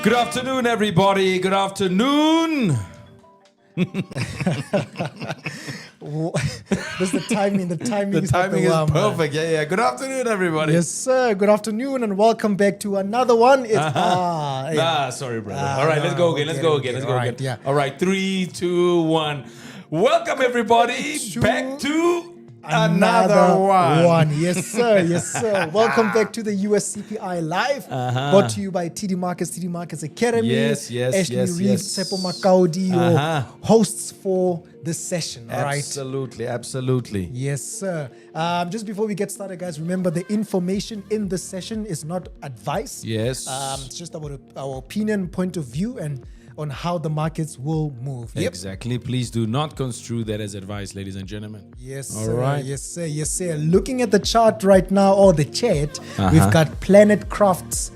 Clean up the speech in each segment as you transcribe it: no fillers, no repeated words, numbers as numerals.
Good afternoon, everybody. Good afternoon. This is the timing. The timing The timing is perfect. Yeah. Good afternoon, everybody. Yes, sir. Good afternoon and welcome back to another one. Sorry, brother. All right, let's go again. Let's go again. Yeah. All right, 3, 2, 1. Welcome, everybody, back to another one. Yes, sir. Yes, sir. Welcome back to the US CPI Live, brought to you by TD Markets Academy. Yes. Ashley Reeve, Tshepo Makaudi, your hosts for this session. All right. Absolutely. Yes, sir. Just before we get started, guys, remember the information in this session is not advice. Yes. It's just about our opinion, point of view, and on how the markets will move. Yep. Exactly. Please do not construe that as advice, ladies and gentlemen. Yes, All sir. right. Yes, sir. Yes, sir. Looking at the chart right now, or the chat, we've got Planet Crafts,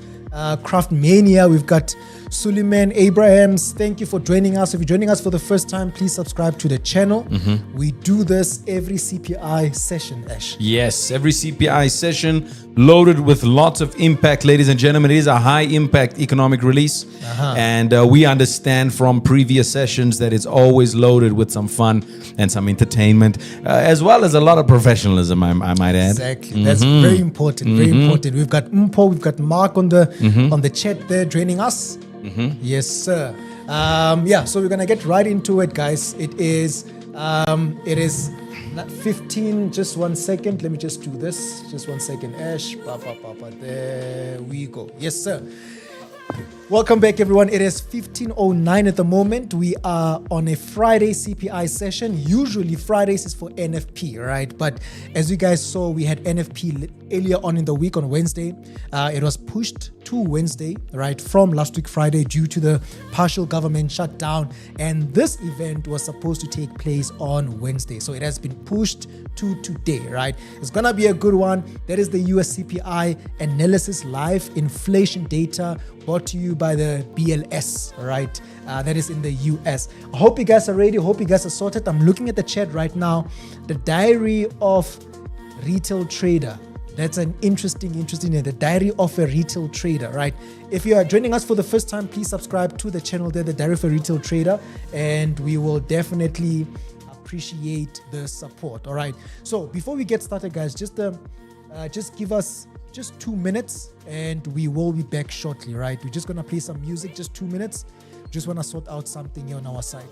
Craft Mania. We've got Suleiman Abrahams. Thank you for joining us. If you're joining us for the first time, please subscribe to the channel. We do this every CPI session, Ash. Yes, every CPI session loaded with lots of impact, ladies and gentlemen. It is a high impact economic release. And we understand from previous sessions that it's always loaded with some fun and some entertainment, as well as a lot of professionalism, I might add. Exactly. That's very important. Very important. We've got Mpo, we've got Mark on the chat there joining us. Yes, sir. So we're gonna get right into it, guys. It is 15. Just 1 second. Let me just do this. Just 1 second, Ash. There we go. Yes, sir. Welcome back, everyone. It is 15:09 at the moment. We are on a Friday CPI session. Usually Fridays is for NFP, right? But as you guys saw, we had NFP earlier on in the week on Wednesday. It was pushed to Wednesday, right, from last week Friday due to the partial government shutdown. And this event was supposed to take place on Wednesday. So it has been pushed to today, right? It's going to be a good one. That is the US CPI Analysis Live Inflation Data brought to you by the BLS, right? That is in the US. I hope you guys are ready. I hope you guys are sorted. I'm looking at the chat right now. The Diary of Retail Trader. That's an interesting name. The Diary of a Retail Trader, right? If you are joining us for the first time, please subscribe to the channel there, the Diary of a Retail Trader, and we will definitely appreciate the support. All right. So before we get started, guys, just give us just 2 minutes and we will be back shortly, right? We're just going to play some music, just 2 minutes. Just want to sort out something here on our side.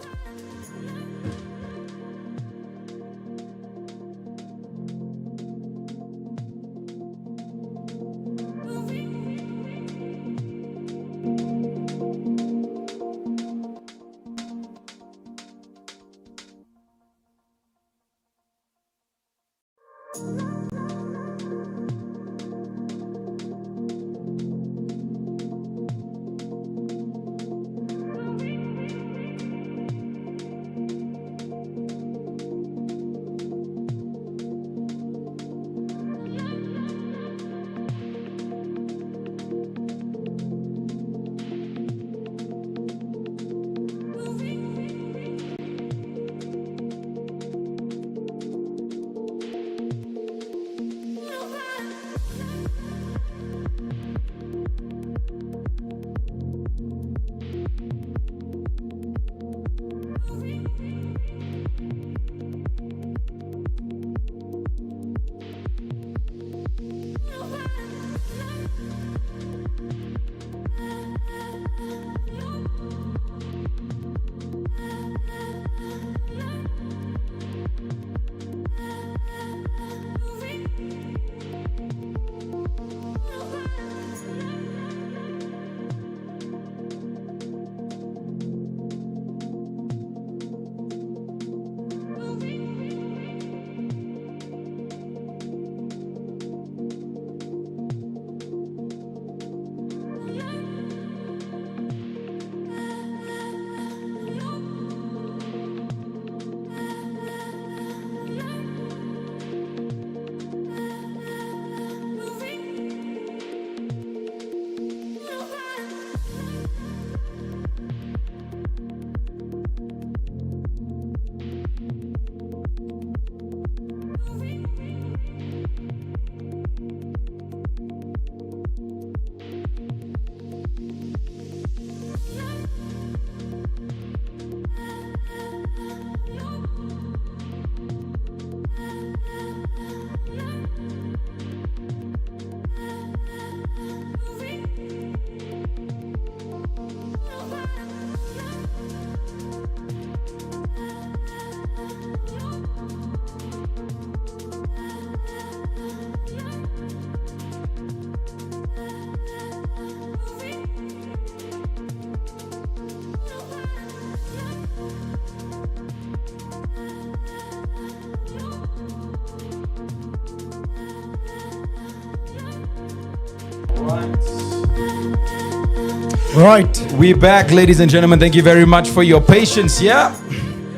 Right. We're back, ladies and gentlemen. Thank you very much for your patience. Yeah.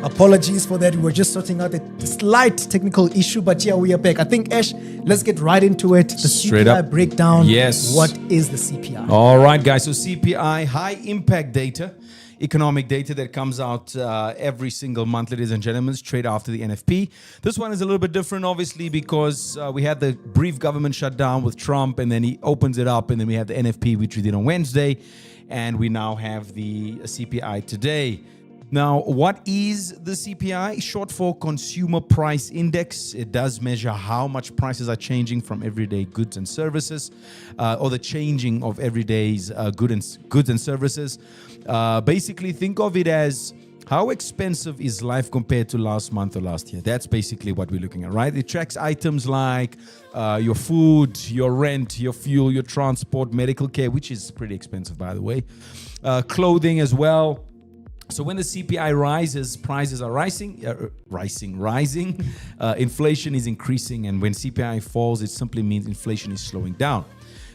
Apologies for that. We were just sorting out a slight technical issue, but yeah, we are back. I think, Ash, let's get right into it. The Straight CPI up. breakdown. Yes. What is the CPI? All right, guys. So CPI, high impact data, economic data that comes out every single month, ladies and gentlemen, straight after the NFP. This one is a little bit different, obviously, because we had the brief government shutdown with Trump, and then he opens it up, and then we have the NFP, which we did on Wednesday, and we now have the CPI today. Now, what is the CPI? Short for Consumer Price Index. It does measure how much prices are changing from everyday goods and services, or the changing of everyday's goods and services. Basically, think of it as how expensive is life compared to last month or last year. That's basically what we're looking at, right? It tracks items like your food, your rent, your fuel, your transport, medical care, which is pretty expensive, by the way, clothing as well. So when the CPI rises, prices are rising, inflation is increasing, and when CPI falls, it simply means inflation is slowing down.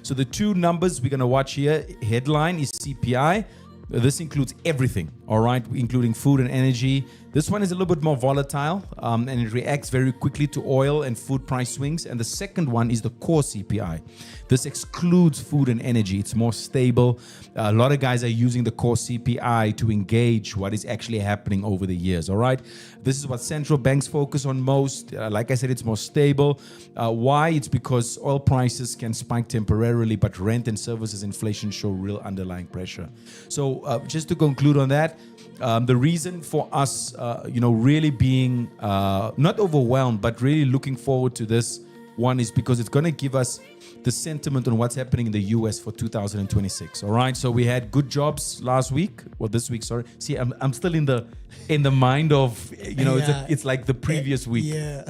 So the two numbers we're going to watch here, headline is CPI. This includes everything, all right, including food and energy. This one is a little bit more volatile, and it reacts very quickly to oil and food price swings. And the second one is the core CPI. This excludes food and energy. It's more stable. A lot of guys are using the core CPI to engage what is actually happening over the years, all right? This is what central banks focus on most. Like I said, it's more stable. Why? It's because oil prices can spike temporarily, but rent and services inflation show real underlying pressure. So just to conclude on that, the reason for us, really being not overwhelmed, but really looking forward to this one is because it's going to give us the sentiment on what's happening in the US for 2026. All right. So we had good jobs last week. Well, this week, sorry. See, I'm still in the mind of, it's like the previous week. Yeah.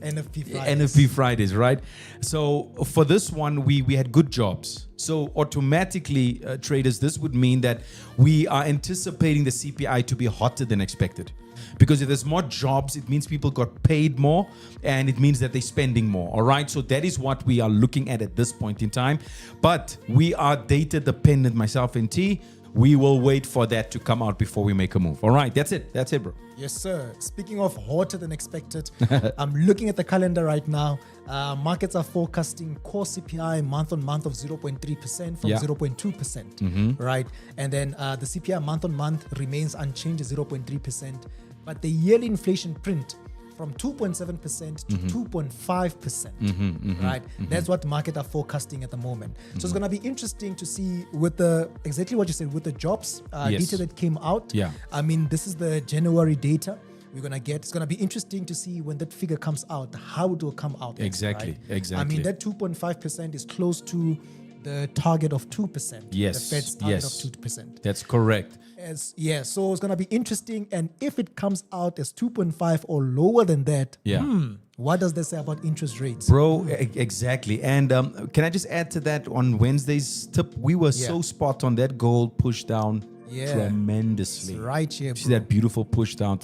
NFP Fridays. NFP Fridays, right? So for this one, we had good jobs. So automatically, traders, this would mean that we are anticipating the CPI to be hotter than expected. Because if there's more jobs, it means people got paid more, and it means that they're spending more. All right. So that is what we are looking at this point in time. But we are data dependent, myself and T. We will wait for that to come out before we make a move. All right. That's it, bro. Yes, sir. Speaking of hotter than expected, I'm looking at the calendar right now. Markets are forecasting core CPI month on month of 0.3% from 0.2%, right? And then the CPI month on month remains unchanged at 0.3%. But the yearly inflation print from 2.7% to 2.5%, right? That's what the market are forecasting at the moment. So it's going to be interesting to see with exactly what you said, with the jobs data that came out. Yeah. I mean, this is the January data we're going to get. It's going to be interesting to see when that figure comes out, how it will come out. Exactly. I mean, that 2.5% is close to the target of 2%. Yes. The Fed's target of 2%. That's correct. So it's going to be interesting. And if it comes out as 2.5 or lower than that, what does that say about interest rates? Bro, exactly. And can I just add to that, on Wednesday's tip, we were so spot on. That gold pushed down tremendously. It's right here, bro. See that beautiful push down.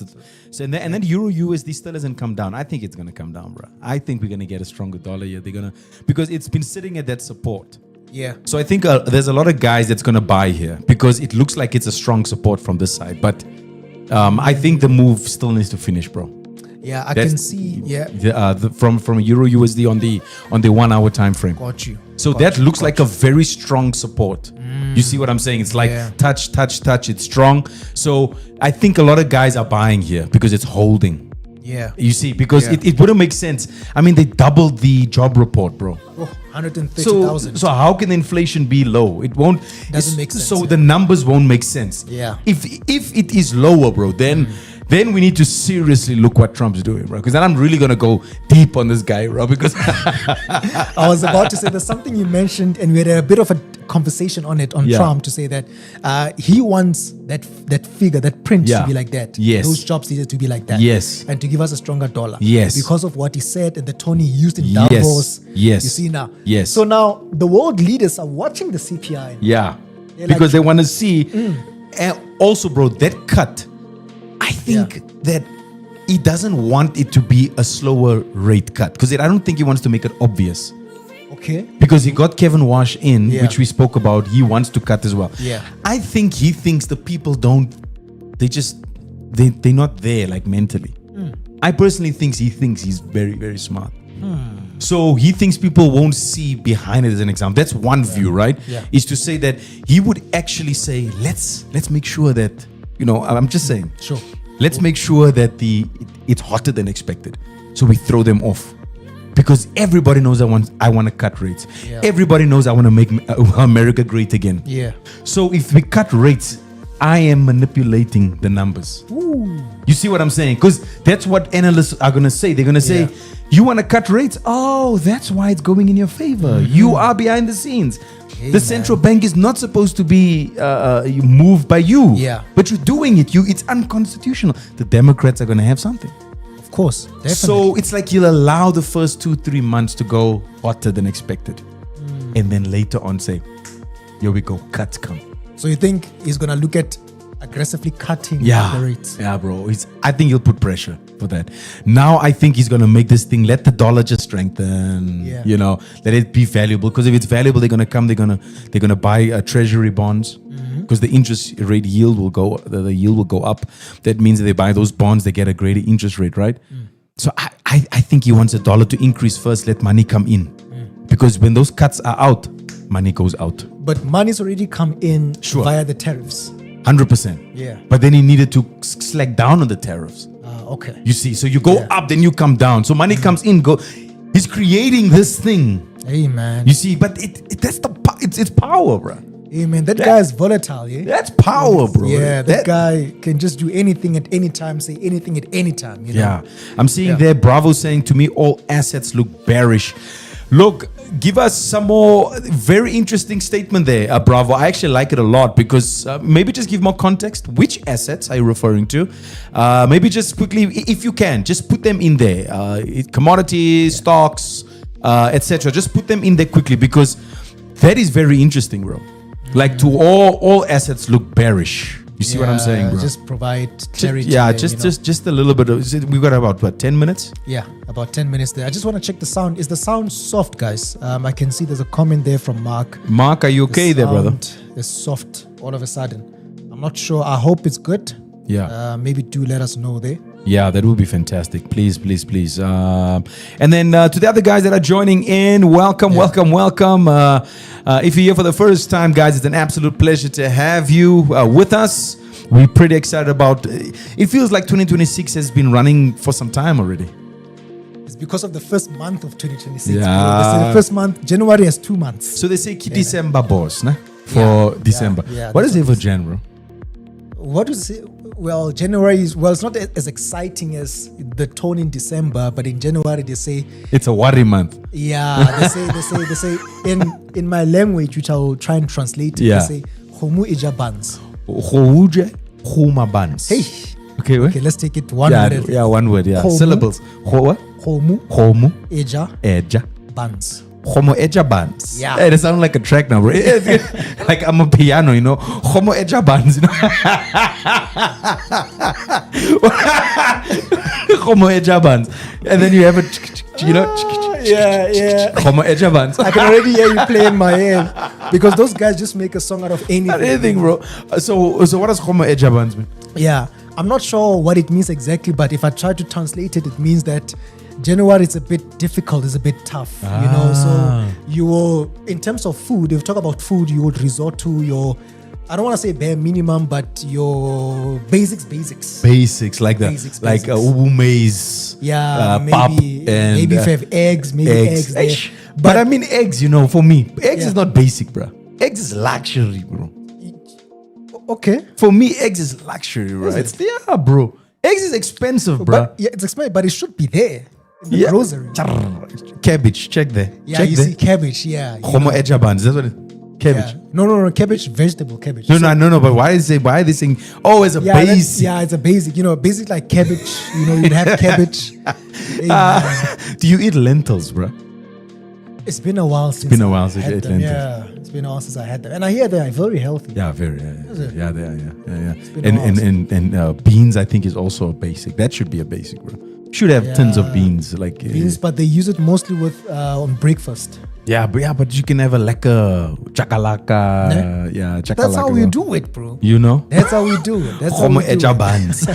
And then Euro USD still hasn't come down. I think it's going to come down, bro. I think we're going to get a stronger dollar here. Because it's been sitting at that support. Yeah. So I think there's a lot of guys that's going to buy here because it looks like it's a strong support from this side. But I think the move still needs to finish, bro. Yeah, I can see. Yeah. From Euro USD on the 1 hour time frame. Got you. So that looks like a very strong support. You see what I'm saying? It's like touch. It's strong. So I think a lot of guys are buying here because it's holding. Yeah. You see, because it wouldn't make sense. I mean, they doubled the job report, bro. 130,000. So how can inflation be low? It won't. Doesn't make sense. So the numbers won't make sense. Yeah. If it is lower, bro, then we need to seriously look what Trump's doing, bro. Because then I'm really gonna go deep on this guy, bro. Because I was about to say there's something you mentioned, and we had a bit of a conversation on it on Trump to say that he wants that figure, that print to be like that. Yes. Those jobs needed to be like that. Yes. And to give us a stronger dollar. Yes. Because of what he said and the tone he used in Davos. Yes. You see now. Yes. So now the world leaders are watching the CPI. Yeah. They're Because like, they want to see. And also, bro, that cut, I think that he doesn't want it to be a slower rate cut. Because I don't think he wants to make it obvious. Okay. Because he got Kevin Wash in, Yeah. which we spoke about. He wants to cut as well. Yeah. I think he thinks the people don't. They're not there like mentally. I personally think he's very, very smart. So he thinks people won't see behind it as an example. That's one view, right? Yeah. Is to say that he would actually say, let's make sure that, I'm just saying. Sure. Let's make sure that it's hotter than expected. So we throw them off. Because everybody knows I want to cut rates. Yeah. Everybody knows I want to make America great again. Yeah. So if we cut rates, I am manipulating the numbers. Ooh. You see what I'm saying? Because that's what analysts are going to say. They're going to say, Yeah. you want to cut rates? Oh, that's why it's going in your favor. You are behind the scenes. Hey, the central bank is not supposed to be moved by you. Yeah. But you're doing it. It's unconstitutional. The Democrats are going to have something. Of course. Definitely. So it's like you'll allow the first 2-3 months to go hotter than expected. And then later on say, here we go, cuts come. So you think he's gonna look at aggressively cutting Yeah, the rates? yeah, bro. I think he'll put pressure for that. Now I think he's gonna make this thing. Let the dollar just strengthen. Yeah. Let it be valuable. Because if it's valuable, they're gonna come. They're gonna buy treasury bonds. Because the interest rate yield will go. The yield will go up. That means that they buy those bonds. They get a greater interest rate, right? So I think he wants the dollar to increase first. Let money come in. Because when those cuts are out, money goes out. But money's already come in Sure. via the tariffs. 100%. Yeah. But then he needed to slack down on the tariffs. Okay. You see, so you go Yeah. up, then you come down. So money comes in, he's creating this thing. Hey man. You see, but it's power, bro. Hey man, that guy is volatile, yeah? That's power, bro. Yeah, that guy can just do anything at any time, say anything at any time. You know? Yeah. I'm seeing Yeah. there, Bravo saying to me, all assets look bearish. Look, give us some more. Very interesting statement there, Bravo. I actually like it a lot because maybe just give more context. Which assets are you referring to? Maybe just quickly, if you can, just put them in there. Commodities, stocks, etc. Just put them in there quickly because that is very interesting, bro. Like to all assets look bearish. You see what I'm saying, bro? Just provide clarity. Yeah, there, just a little bit of. We've got about 10 minutes. Yeah, about 10 minutes there. I just want to check the sound. Is the sound soft, guys? I can see there's a comment there from Mark. Mark, are you okay there, brother? Is soft all of a sudden. I'm not sure. I hope it's good. Yeah. Maybe do let us know there. Yeah, that would be fantastic. Please, please, please. And then to the other guys that are joining in, welcome. If you're here for the first time, guys, it's an absolute pleasure to have you with us. We're pretty excited about it. Feels like 2026 has been running for some time already. It's because of the first month of 2026. Yeah. This is the first month. January has 2 months. So they say December boss, nah? For December. yeah, What is it for January? What is it? Well, January is, it's not as exciting as the tone in December, but in January they say, It's a worry month. yeah, they say in my language, which I will try and translate, Yeah. they say, Homu ija bans. Houje Huma Bans. Hey. Okay, Okay, let's take it one yeah, word. yeah, one word, yeah. Homu. Syllables. What? Homu Homu ija Eja. bans. Homo Eja Bands. Yeah. Hey, that sounds like a track now, bro. Like I'm a piano, you know. Homo Eja Bands, you know. Homo Eja Bands. And then you have a, you know. Yeah. Homo Eja Bands. I can already hear you play in my head because those guys just make a song out of anything. Anything, bro. So what does Homo Eja Bands mean? Yeah, I'm not sure what it means exactly, but if I try to translate it, it means that January is a bit difficult, it's a bit tough, you know. So you will, in terms of food, if you talk about food, you would resort to your, I don't want to say bare minimum, but your basics. Basics like that, Basics. like ubu maize, Yeah, pap, maybe and maybe if you have eggs, maybe eggs there. But I mean eggs, you know, for me, eggs is not basic, bro. Eggs is luxury, bro. Okay. For me, eggs is luxury, right? Is it? Yeah, bro. Eggs is expensive, bro. But yeah, it's expensive, but it should be there in the grocery. Cabbage, check there. Yeah, check you there. see cabbage, yeah. Homo ejabans, that's what it cabbage. Yeah. No, cabbage, vegetable cabbage. No, but why are they saying, oh, it's a basic? Yeah, it's a basic. You know, basic like cabbage. You know, you'd have cabbage. Hey, do you eat lentils, bro? it's been a while since. been a while I since you had ate them. lentils. Yeah, it's been a while since I had them, and I hear they are very healthy. Yeah, very. it? Yeah, they are. Yeah. been a while And beans, I think, is also a basic. That should be a basic, bro. Should have tons of beans, like Beans, but they use it mostly with on breakfast. but you can have a lekker chakalaka. Yeah, chakalaka. That's how we do it, bro. You know? That's how we do it. That's how Homo we do it. ejabans.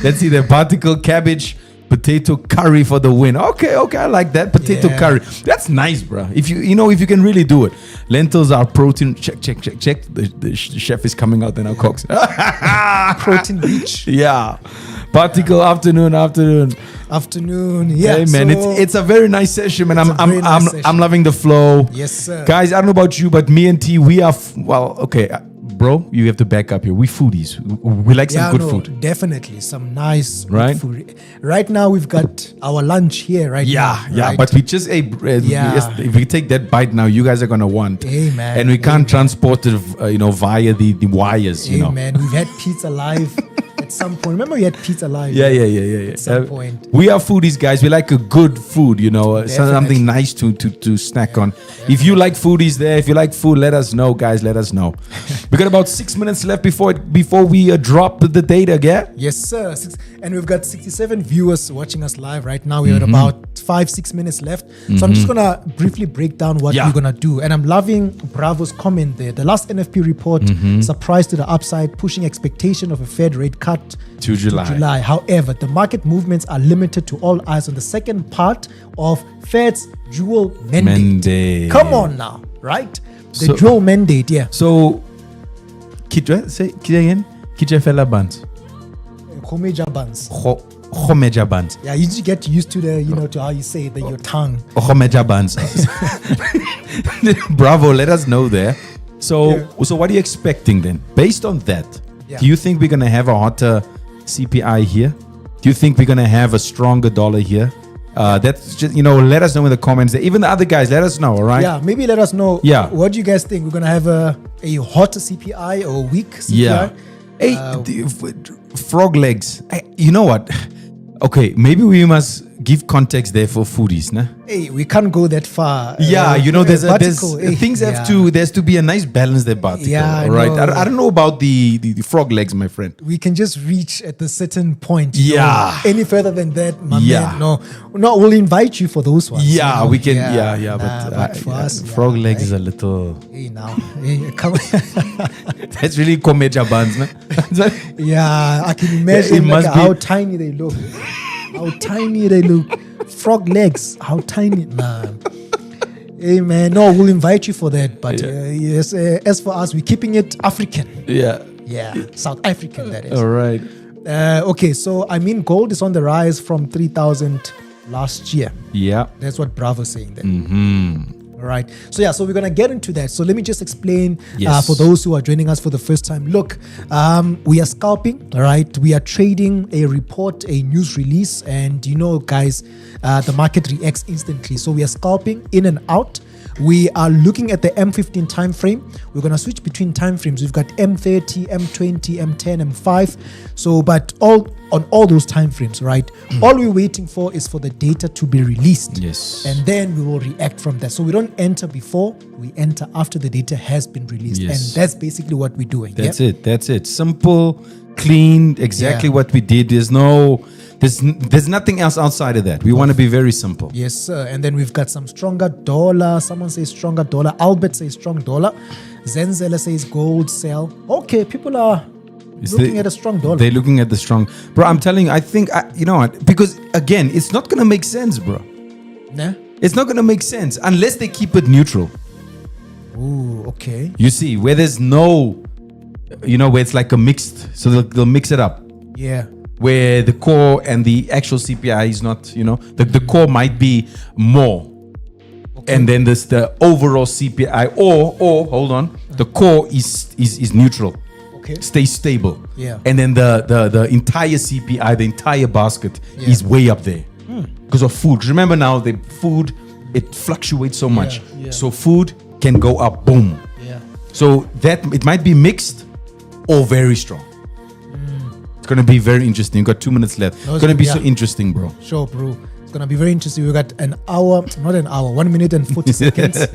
Let's see the particle cabbage potato curry for the win. Okay, I like that potato curry. That's nice, bro. If you can really do it. Lentils are protein. Check. The chef is coming out then. Our cooks. Protein rich. Yeah. Particle afternoon. Yeah, hey man, it's a very nice session, man. I'm loving the flow. Yes, sir. Guys, I don't know about you, but me and T, we are bro, you have to back up here. We foodies. We like some good food. Definitely some nice good food. Right now we've got our lunch here. Right now. Yeah. Right? But we just ate. If we take that bite now, you guys are gonna want. Hey man. And we can't transport it, via the wires. Hey man, we've had pizza live. At some point, remember we had pizza live. Yeah. At some point, we are foodies, guys. We like a good food, something nice to snack on. If you like foodies, if you like food, let us know, guys. Let us know. We got about 6 minutes left before we drop the data, yeah? Yes, sir. And we've got 67 viewers watching us live right now. We're at about 5-6 minutes left. So I'm just gonna briefly break down what we're gonna do. And I'm loving Bravo's comment there. The last NFP report surprised to the upside, pushing expectation of a Fed rate cut to July. However, the market movements are limited to all eyes on the second part of Fed's dual mandate. Come on now, right? The dual mandate, yeah. So, say again. Kitchefella Bans. Khomeja Bans. Khomeja Bans. Yeah, you just get used to to how you say it, your tongue. Khomeja Bans. Bravo, let us know there. So what are you expecting then? Based on that, do you think we're going to have a hotter CPI here? Do you think we're going to have a stronger dollar here? That's just, let us know in the comments. Even the other guys, let us know, all right? Yeah, maybe let us know. Yeah. What do you guys think? We're going to have a hotter CPI or a weak CPI? Yeah. Hey, frog legs. You know what? Okay, maybe we must give context there for foodies, nah? Hey, we can't go that far. There's things there's to be a nice balance there, Bartico. Yeah, right. I don't know about the frog legs, my friend. We can just reach at a certain point. Yeah. Any further than that, my man. No, we'll invite you for those ones. Yeah, we can. But for us, frog legs is a little. Hey, now, come. That's really komeja buns, man. Yeah, I can imagine how tiny they look. How tiny they look. Frog legs. How tiny. Nah. Hey, man. No, we'll invite you for that. But yes, as for us, we're keeping it African. Yeah. Yeah. South African, that is. All right. Okay, so gold is on the rise from 3,000 last year. Yeah. That's what Bravo's saying there. All right. So we're going to get into that. So let me just explain for those who are joining us for the first time. Look, we are scalping, all right? We are trading a report, a news release, and guys, the market reacts instantly. So we are scalping in and out. We are looking at the M15 time frame. We're going to switch between time frames. We've got M30, M20, M10, M5. So, but on all those time frames, right? All we're waiting for is for the data to be released. Yes. And then we will react from that. So we don't enter before, we enter after the data has been released. Yes. And that's basically what we're doing. That's it. Simple, clean, exactly what we did. There's nothing else outside of that. We want to be very simple. Yes, sir. And then we've got some stronger dollar. Someone says stronger dollar. Albert says strong dollar. Zenzela says gold sell. Okay, people are looking at a strong dollar. They're looking at the strong. Bro, I'm telling you, I think, you know what? Because again, it's not going to make sense, bro. Nah? It's not going to make sense unless they keep it neutral. Ooh, okay. You see, where there's no, where it's like a mixed, so they'll mix it up. Yeah. Where the core and the actual CPI is not, the core might be more. Okay. And then there's the overall CPI or hold on, the core is neutral. Okay. Stays stable. Yeah. And then the entire CPI, the entire basket is way up there. Because of food. Remember now, the food, it fluctuates so much. Yeah. So food can go up, boom. Yeah. So that it might be mixed or very strong. It's going to be very interesting. You've got 2 minutes left. It's going to be so interesting, bro. Sure, bro. It's going to be very interesting. We've got an hour, not an hour, 1 minute and 40 seconds.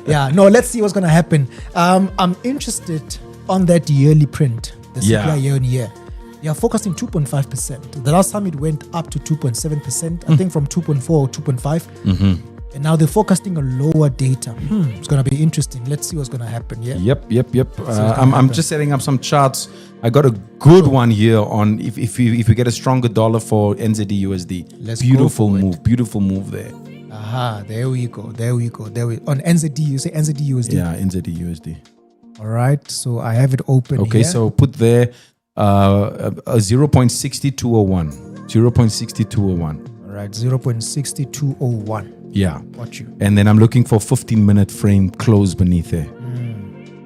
Let's see what's going to happen. I'm interested on that yearly print, the CPI year on year. Yeah, forecasting 2.5%. The last time it went up to 2.7%, I think from 2.4 or 2.5. And now they're forecasting a lower data. It's going to be interesting. Let's see what's going to happen. Yeah. Yep. I'm just setting up some charts. I got a good one here on if we get a stronger dollar for NZD USD. Let's beautiful go for move. Beautiful move there. Aha, there we go. On NZD, you say NZD USD? Yeah, NZD USD. All right, so I have it open Okay, here. so put there 0.6201. 0.6201. All right, 0.6201. Yeah. Got you. And then I'm looking for 15-minute frame close beneath there.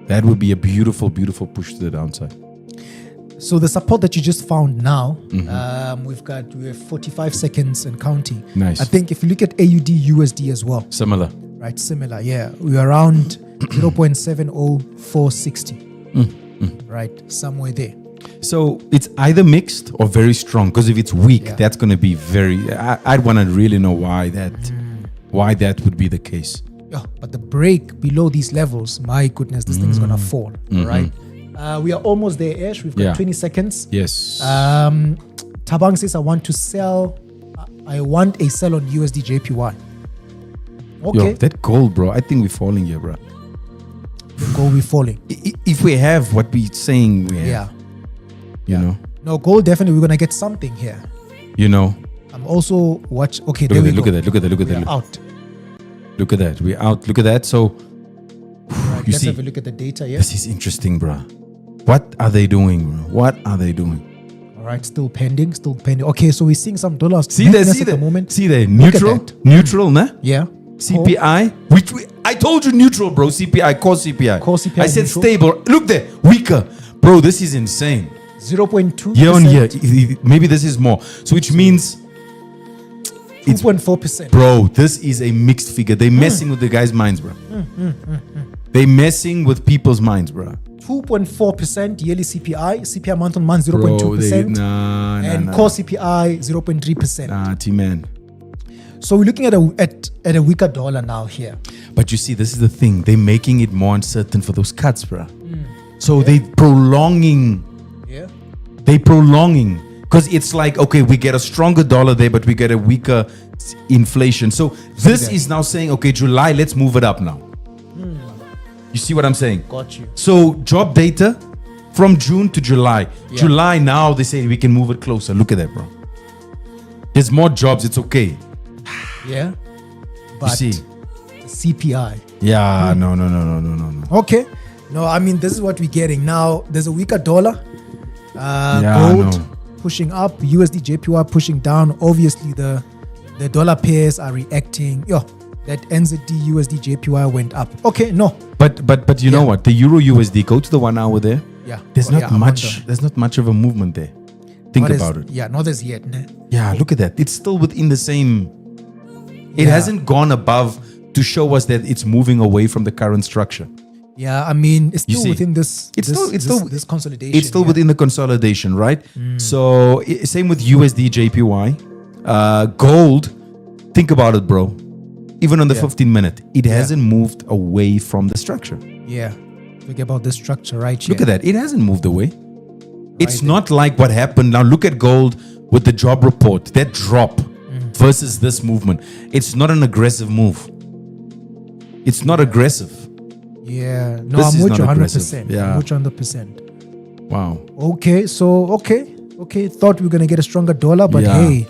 That would be a beautiful, beautiful push to the downside. So the support that you just found now, we have 45 seconds and counting. Nice. I think if you look at AUD USD as well. Similar. Right, similar. Yeah, we're around 0.70460. Right, somewhere there. So it's either mixed or very strong. Because if it's weak, that's going to be very. I'd want to really know why that would be the case. Yeah, but the break below these levels, my goodness, this thing is gonna fall. Right. We are almost there, Ash. We've got 20 seconds. Yes. Tabang says, I want to sell. I want a sell on USD JPY. Okay. Yo, that gold, bro. I think we're falling here, bro. The gold, we're falling. If we have what we're saying we have. You know. No, gold, definitely, we're gonna get something here. You know. I'm also watch. Okay, Look there at we that, go. Look at that. We're out. Look at that. We're out. Look at that. So Right, you let's see, have a look at the data. Yeah. this is interesting, bro. What are they doing, bro? What are they doing? All right, still pending. Okay, so we're seeing some dollars. See there, at the moment. See there, Look at neutral, that. neutral, nah? Yeah. CPI, I told you neutral, bro. CPI, core CPI. Core CPI I said neutral. stable. Look there, weaker, bro. This is insane. 0.2 Year on year, maybe this is more. So which means, 2.4%. bro, this is a mixed figure. They're messing with the guys' minds, bro. They're messing with people's minds, bro. 2.4% yearly CPI month on month 0.2%, and core CPI 0.3%. Nah, T-man. So we're looking at a weaker dollar now here. But you see, this is the thing. They're making it more uncertain for those cuts, bro. So they're prolonging. Yeah. They're prolonging. Because it's like, okay, we get a stronger dollar there, but we get a weaker inflation. So this is now saying, okay, July, let's move it up now. You see what I'm saying? Got you. So job data from June to July. Yeah. July now, they say we can move it closer. Look at that, bro. There's more jobs. It's okay. Yeah. But You see? the CPI. Yeah, no. Okay. No, I mean, this is what we're getting. Now, there's a weaker dollar. Yeah, gold no. pushing up. USD JPY pushing down. Obviously, the dollar pairs are reacting. Yo, that NZD USD JPY went up. Okay, no. But you know what? The Euro USD, go to the 1 hour there. Yeah. There's Oh, not much. There's not much of a movement there. Think about it. Yeah, not as yet. Né? Yeah, look at that. It's still within the same. It hasn't gone above to show us that it's moving away from the current structure. Yeah, I mean, it's still see, within this. it's this consolidation. It's still within the consolidation, right? So same with USD JPY, gold. Think about it, bro. Even on the 15-minute, it hasn't moved away from the structure. Yeah, think about the structure, right? Look at that. It hasn't moved away. It's Right not like what happened. Now look at gold with the job report. That drop versus this movement. It's not an aggressive move. It's not aggressive. Yeah, no, This I'm is with you not 100%. aggressive. Yeah. I'm with you 100%. Wow. Okay, so okay. Thought we were gonna get a stronger dollar, but Yeah. hey,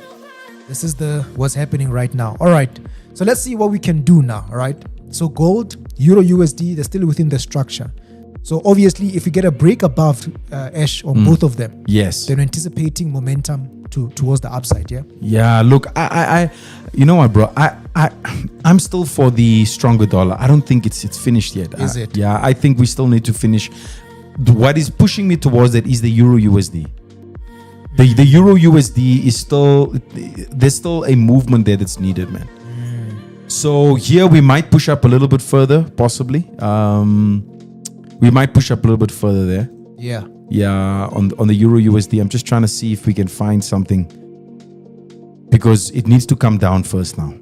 this is what's happening right now. All right, so let's see what we can do now. All right, so gold, Euro USD, they're still within the structure. So obviously, if we get a break above Ash on both of them, Yes. then anticipating momentum towards the upside. Yeah. Yeah, look, I you know what, bro? I'm still for the stronger dollar. I don't think it's finished yet. Is it? Yeah, I think we still need to finish. What is pushing me towards that is the Euro USD. The Euro USD is still, there's still a movement there that's needed, man. So here we might push up a little bit further, possibly. We might push up a little bit further there. Yeah. Yeah, on the Euro USD, I'm just trying to see if we can find something, because it needs to come down first now.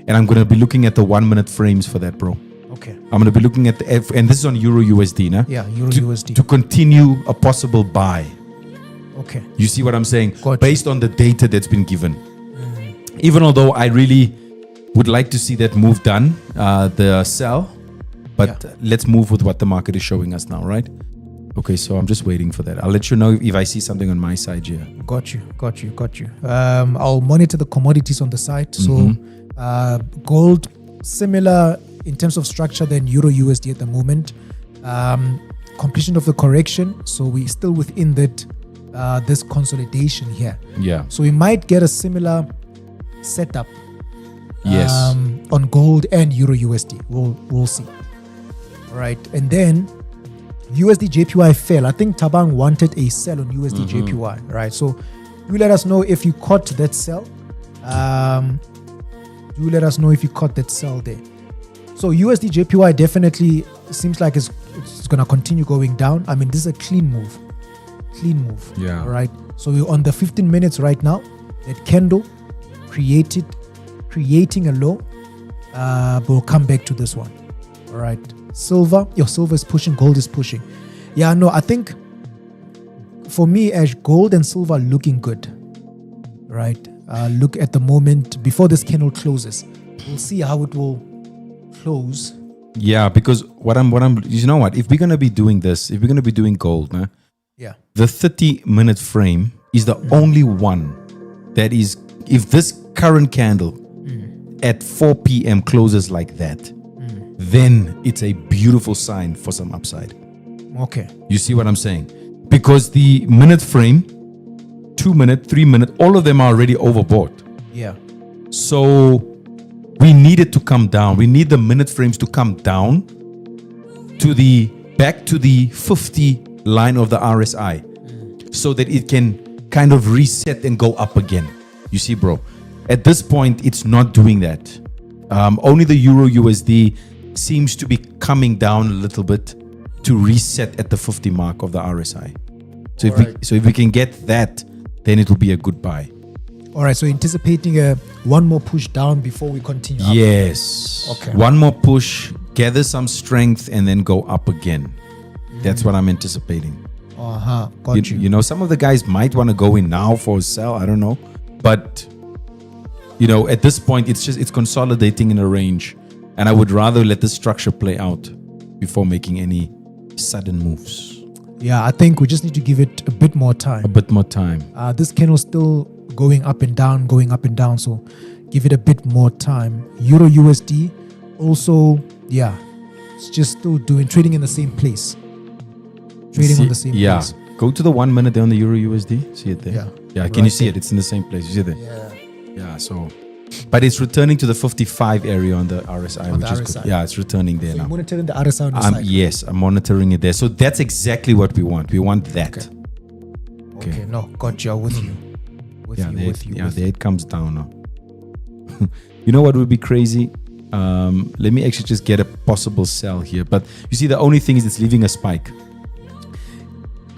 And I'm going to be looking at the 1 minute frames for that, bro. Okay. I'm going to be looking at and this is on Euro USD, nah? Yeah, Euro to, USD. to continue a possible buy. Okay. You see what I'm saying? Gotcha. Based on the data that's been given. Even although I really would like to see that move done, the sell, but let's move with what the market is showing us now, right? Okay, so I'm just waiting for that. I'll let you know if I see something on my side here. Got you. I'll monitor the commodities on the side. So gold, similar in terms of structure than Euro USD at the moment. Completion of the correction. So we're still within that this consolidation here. Yeah. So we might get a similar setup. Yes. On gold and Euro USD. We'll see. All right. And then USD JPY fell. I think Tabang wanted a sell on USD JPY, right? So do let us know if you caught that sell. Do let us know if you caught that sell there. So USD JPY definitely seems like it's going to continue going down. I mean, this is a clean move. Yeah. All right. So we're on the 15 minutes right now. That candle creating a low. But we'll come back to this one. All right. Silver is pushing, gold is pushing. Yeah, no, I think for me, as gold and silver are looking good, right? Look at the moment before this candle closes. We'll see how it will close. Yeah, because what I'm, you know what? If we're gonna be doing this, if we're gonna be doing gold, nah, Yeah. the 30-minute frame is the only one that is. If this current candle at 4 p.m. closes like that, then it's a beautiful sign for some upside. Okay. You see what I'm saying? Because the minute frame, 2 minute, 3 minute, all of them are already overbought. Yeah. So we need it to come down. We need the minute frames to come down to back to the 50 line of the RSI so that it can kind of reset and go up again. You see, bro? At this point, it's not doing that. Only the Euro USD seems to be coming down a little bit to reset at the 50 mark of the RSI. So if we can get that, then it will be a good buy. All right. So anticipating one more push down before we continue up. Yes. Okay. One more push, gather some strength, and then go up again. That's what I'm anticipating. Got you. You know, some of the guys might want to go in now for a sell. I don't know. But, you know, at this point, it's consolidating in a range. And I would rather let the structure play out before making any sudden moves. Yeah, I think we just need to give it a bit more time. A bit more time. This candle still going up and down. So give it a bit more time. Euro USD also, yeah, it's just still trading in the same place. Trading on the same place. Go to the 1 minute there on the Euro USD. See it there? Yeah. Can you see it? It's in the same place. You see it there? Yeah. So, but it's returning to the 55 area on the RSI, which is good. Yeah, it's returning there now. You're monitoring the RSI on the side. Yes, I'm monitoring it there. So that's exactly what we want. We want that. Okay. No, got you. With you. There it comes down now. You know what would be crazy? Let me actually just get a possible sell here. But you see, the only thing is it's leaving a spike.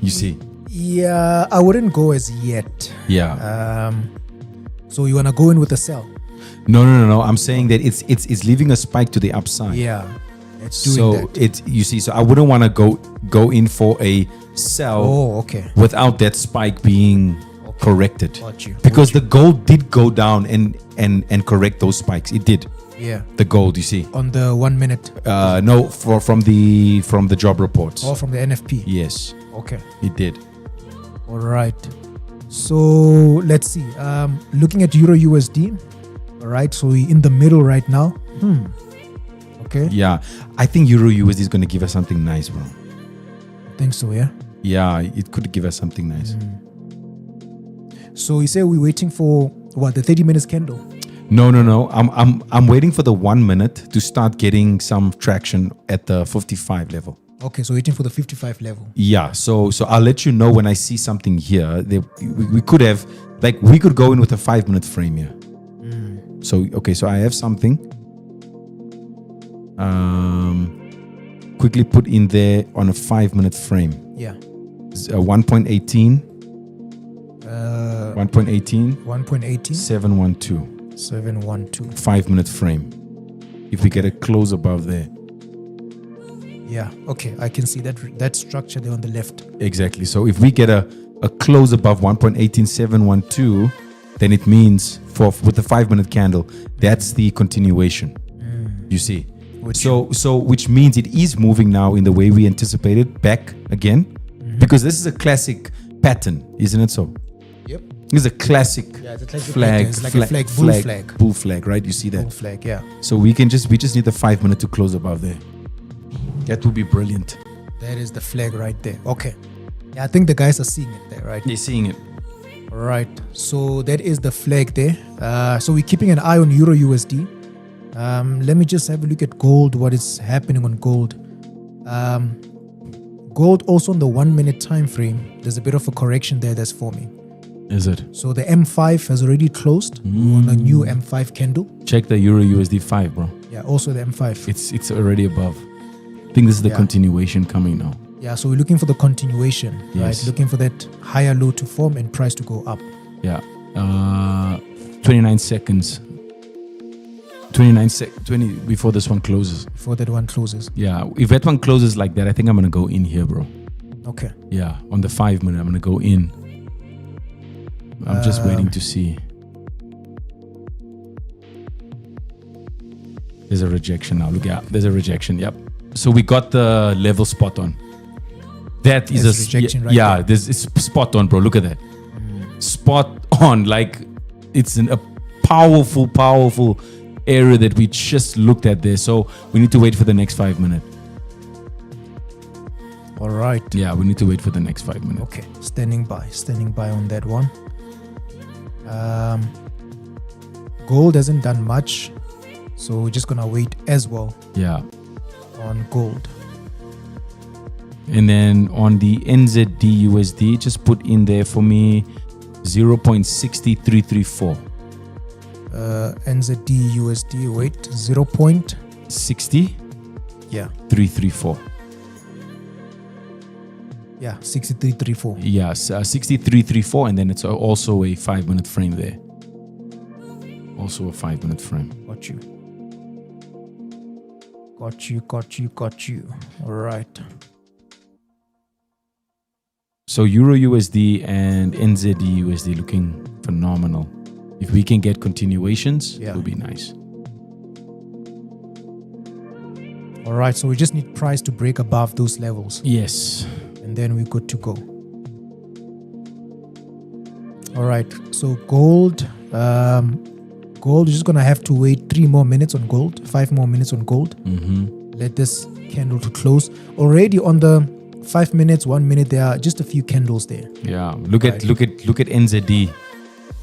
You see? Yeah, I wouldn't go as yet. Yeah. So you wanna go in with a sell? No. I'm saying that it's leaving a spike to the upside. Yeah, it's doing that. You see, so I wouldn't want to go in for a sell. Oh, okay. Without that spike being corrected. Got you. Because the gold did go down and correct those spikes. It did. Yeah. The gold, you see. On the 1 minute. No, from the job reports. Oh, from the NFP. Yes. Okay. It did. All right. So let's see. Looking at Euro USD. All right. So we're in the middle right now. Okay. Yeah. I think Euro USD is going to give us something nice, bro. I think so, yeah? Yeah, it could give us something nice. So you say we're waiting for what, the 30 minutes candle? No. I'm waiting for the 1 minute to start getting some traction at the 55 level. Okay, so waiting for the 55 level. Yeah, so I'll let you know when I see something here. We could have, we could go in with a 5 minute frame here. So I have something. Quickly put in there on a 5 minute frame. Yeah. 1.18. 1.18. 1.18. 712. 712. 5 minute frame. If we get a close above there. Yeah, okay, I can see that structure there on the left. Exactly. So if we get a a close above 1.18712, then it means with the 5-minute candle, that's the continuation. You see. So which means it is moving now in the way we anticipated back again, because this is a classic pattern, isn't it so? Yep. It's a classic, It's a classic flag, pattern. It's like a flag, bull flag, right? You see that? bull flag, yeah. So we just need the 5-minute to close above there. That would be brilliant. That is the flag right there. Okay. Yeah, I think the guys are seeing it there, right? They're seeing it. All right. So that is the flag there. So we're keeping an eye on Euro USD. Let me just have a look at gold, what is happening on gold. Gold also on the 1-minute time frame, there's a bit of a correction there that's forming. Is it? So the M5 has already closed on a new M5 candle. Check the Euro USD 5, bro. Yeah, also the M5. It's already above. I think this is the continuation coming now. Yeah, so we're looking for the continuation, Yes. right? Looking for that higher low to form and price to go up. Yeah. 29 seconds. 20 before this one closes. Before that one closes. Yeah. If that one closes like that, I think I'm going to go in here, bro. Okay. Yeah. On the 5-minute, I'm going to go in. I'm just waiting to see. There's a rejection now. Look, yeah, there's a rejection. Yep. So we got the level spot on. That is There's a rejection right yeah. there. It's spot on, bro. Look at that. Spot on. Like it's a powerful area that we just looked at there. So we need to wait for the next 5 minutes. All right. Yeah, we need to wait for the next 5 minutes. Okay. Standing by on that one. Gold hasn't done much, so we're just gonna wait as well. Yeah. On gold. And then on the NZD USD, just put in there for me 0.6334. NZD USD, wait, 60 yeah, 334. yeah, 6334. Yes, 6334, and then it's also a 5-minute frame there. Also a 5-minute frame. Got you. All right. So Euro USD and NZD USD looking phenomenal. If we can get continuations, it will be nice. All right, so we just need price to break above those levels. Yes. And then we're good to go. All right, so gold. Gold, you're just going to have to wait 3 more minutes on gold, 5 more minutes on gold. Let this candle to close. Already on the 5 minutes, 1 minute, there are just a few candles there. Yeah, look at NZD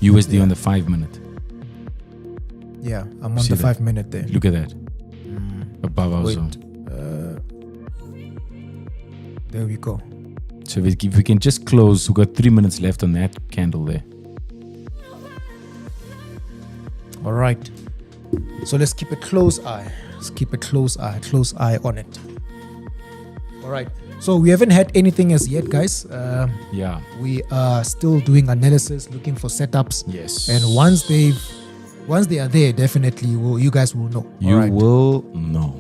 USD on the 5-minute. Yeah, I'm on the 5-minute there. Look at that. Above our zone. There we go. So if we can just close, we've got 3 minutes left on that candle there. All right. So let's keep a close eye. Close eye on it. All right. So we haven't had anything as yet, guys. Yeah. We are still doing analysis, looking for setups. Yes. And once they are there, definitely you guys will know. You will know.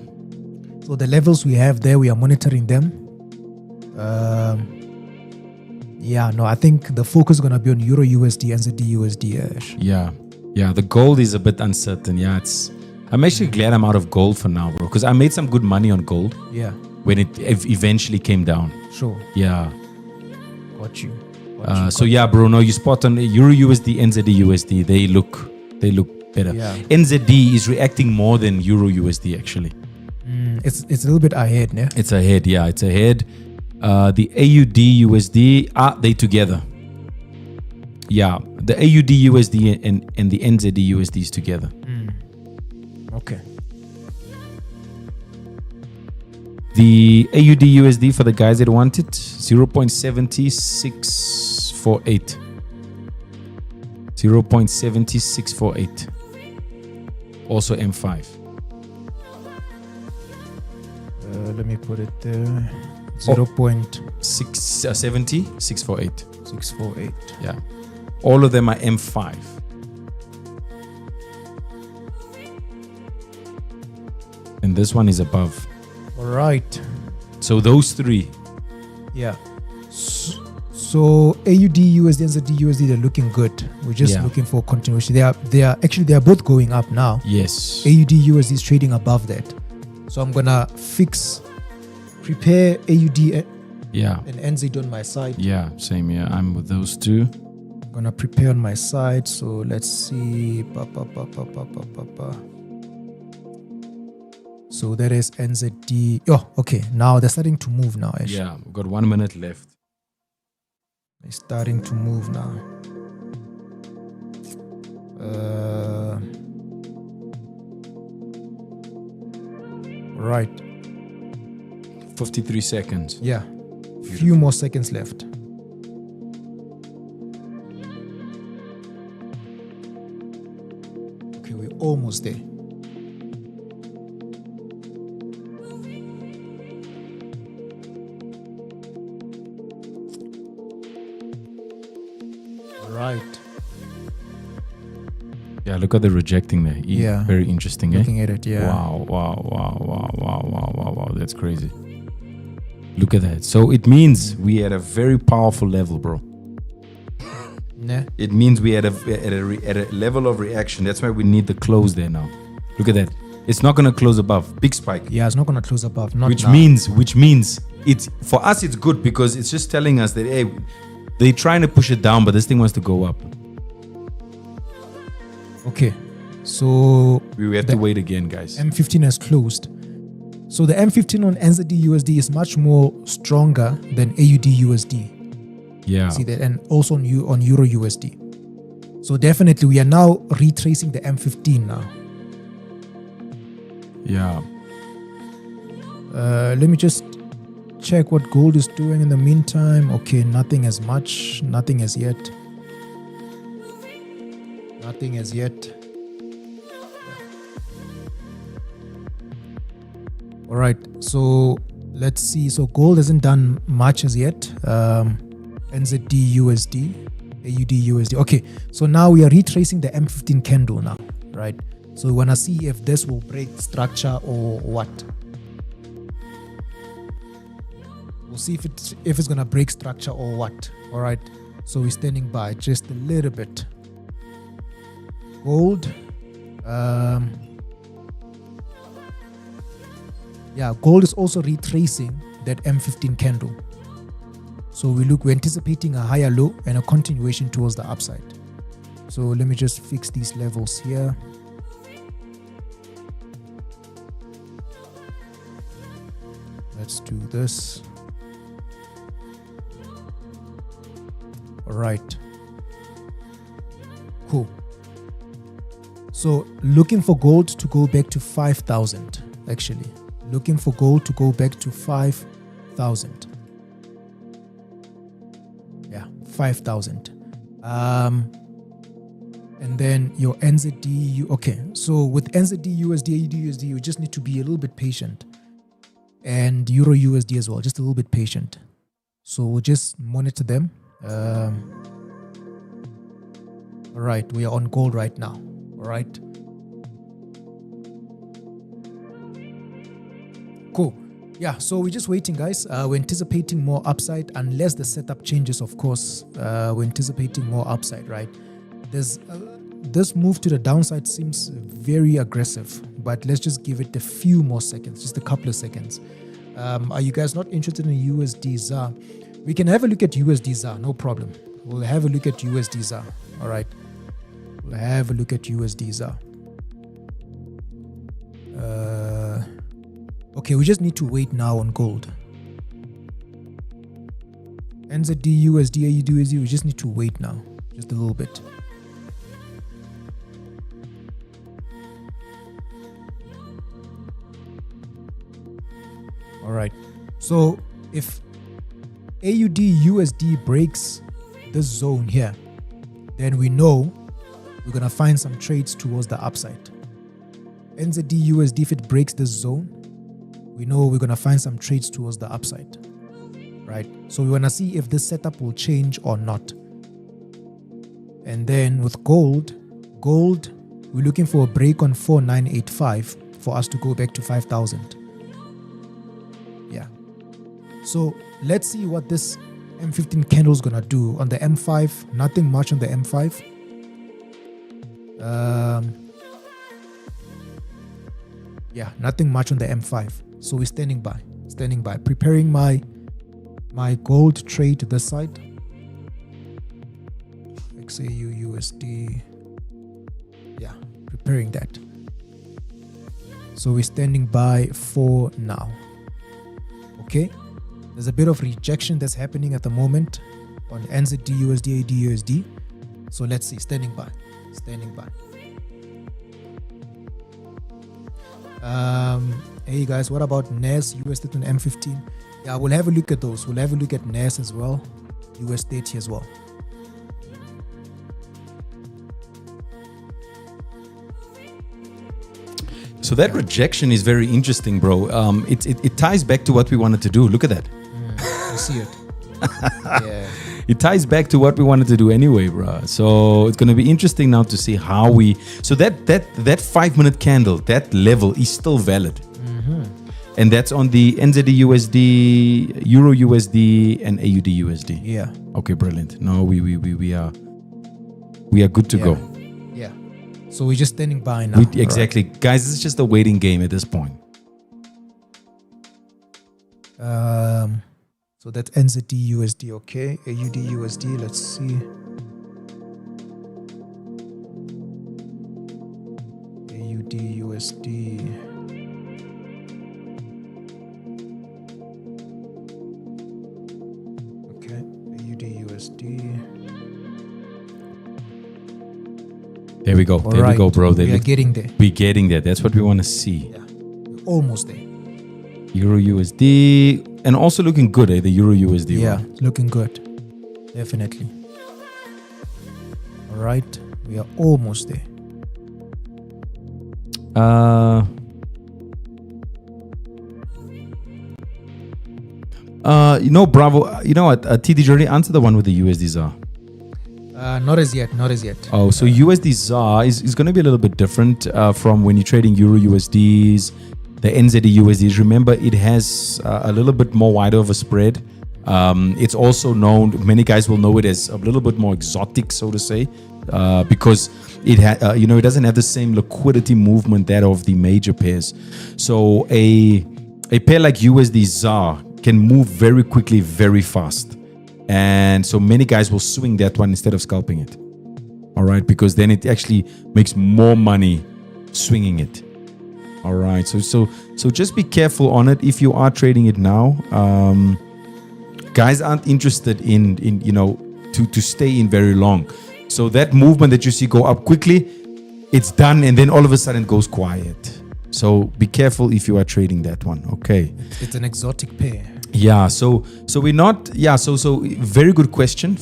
So the levels we have there, we are monitoring them. I think the focus is gonna be on Euro USD, NZD USD. Yeah. The gold is a bit uncertain. Yeah, I'm actually glad I'm out of gold for now, bro, because I made some good money on gold. Yeah. When it eventually came down. Sure. Yeah. Got you. Bro, no, you spot on Euro USD, NZD USD. They look better. Yeah. NZD is reacting more than Euro USD actually. It's a little bit ahead, yeah. It's ahead. Yeah, it's ahead. The AUD USD they together. Yeah, the AUD USD and the NZD USD is together. Okay. The AUD USD for the guys that want it, 0.7648. 0.7648. Also M5. Let me put it there. 0.648. 648. Yeah. All of them are M5. And this one is above. All right. So those three. Yeah. So So AUD, USD, and ZD, USD, they're looking good. We're just looking for continuation. They are both going up now. Yes. AUD, USD is trading above that. So I'm gonna prepare AUD and NZ on my side. Yeah, same here. I'm with those two. I'm gonna prepare on my side. So let's see. So that is NZD. Oh, okay. Now they're starting to move now, Ash. Yeah, we've got 1 minute left. They're starting to move now. Right. 53 seconds. Yeah. Few more seconds left. Okay, we're almost there. Right. Yeah, look at the rejecting there. Yeah. Very interesting, Looking at it, yeah. Wow. That's crazy. Look at that. So it means we at a very powerful level, bro. Nah. It means we at a level of reaction. That's why we need the close there now. Look at that. It's not going to close above. Big spike. Yeah, it's not going to close above. Which means it's, for us, it's good because it's just telling us that, hey, they're trying to push it down, but this thing wants to go up. Okay, so we have to wait again, guys. M15 has closed. So the M15 on NZD USD is much more stronger than AUD USD. Yeah. See that, and also on Euro USD. So definitely we are now retracing the M15 now. Yeah. Let me just check what gold is doing in the meantime. Okay, nothing as much. Nothing as yet. Nothing as yet. All right, so let's see. So gold hasn't done much as yet. NZD USD, AUD USD. Okay, so now we are retracing the M15 candle now, right? So we want to see if this will break structure or what. We'll see if it's gonna break structure or what. All right, so we're standing by just a little bit. Gold, yeah, gold is also retracing that M15 candle. So we're anticipating a higher low and a continuation towards the upside. So let me just fix these levels here. Let's do this. All right. Cool. So looking for gold to go back to 5,000, actually. Looking for gold to go back to 5,000. Yeah, 5,000. And then your NZD, okay. So with NZD, USD, AUD, USD, you just need to be a little bit patient. And Euro USD as well, just a little bit patient. So we'll just monitor them. All right, we are on gold right now. All right. Cool. Yeah, so we're just waiting, guys. We're anticipating more upside unless the setup changes, of course. We're anticipating more upside, right? There's this move to the downside seems very aggressive, but let's just give it a few more seconds, just a couple of seconds. Are you guys not interested in USD ZAR? We can have a look at USD ZAR, no problem. We'll have a look at USD ZAR. All right. We'll have a look at USD ZAR. Okay, we just need to wait now on gold. NZD, USD, AUD, USD, we just need to wait now. Just a little bit. All right. So if AUD, USD breaks this zone here, then we know we're going to find some trades towards the upside. NZD, USD, if it breaks this zone, we know we're going to find some trades towards the upside, right? So we want to see if this setup will change or not. And then with gold, we're looking for a break on 4985 for us to go back to 5,000. Yeah. So let's see what this M15 candle's gonna do. On the M5, nothing much on the M5. Yeah, nothing much on the M5. So we're standing by, preparing my gold trade to this side. XAU USD. Yeah, preparing that. So we're standing by for now. Okay, there's a bit of rejection that's happening at the moment on NZD USD, AD USD. So let's see, standing by. Hey guys, what about NAS, US30 and M15? Yeah, we'll have a look at those. We'll have a look at NAS as well, US30 as well. So that rejection is very interesting, bro. It ties back to what we wanted to do. Look at that. You see it. Yeah. It ties back to what we wanted to do anyway, bro. So it's going to be interesting now to see how we... So that 5-minute candle, that level is still valid. Mm-hmm. And that's on the NZD USD, Euro USD, and AUD USD. Yeah. Okay, brilliant. No, we are good to go. Yeah. So we're just standing by now. Exactly. Right. Guys, this is just a waiting game at this point. So that's NZD USD, okay. AUD USD, let's see. AUD USD. Okay, AUD USD. There we go. There we go, bro. We are getting there. We're getting there. That's what we want to see. Yeah, we're almost there. Euro USD, and also looking good, the Euro USD. Yeah, looking good. Definitely. All right, we are almost there. Bravo. You know what? TD Journey, answer the one with the USD ZAR. Not as yet. Oh, so USD ZAR is going to be a little bit different from when you're trading Euro USDs. The NZD USDs, remember, it has a little bit more wider of a spread. It's also known, many guys will know it as a little bit more exotic, so to say, because it it doesn't have the same liquidity movement that of the major pairs. So a pair like USD ZAR can move very quickly, very fast, and so many guys will swing that one instead of scalping it. All right, because then it actually makes more money swinging it. All right, so just be careful on it if you are trading it now. Guys aren't interested in to stay in very long. So that movement that you see go up quickly, it's done, and then all of a sudden it goes quiet. So be careful if you are trading that one. Okay, it's an exotic pair. Yeah, so we're not. Yeah, so very good question,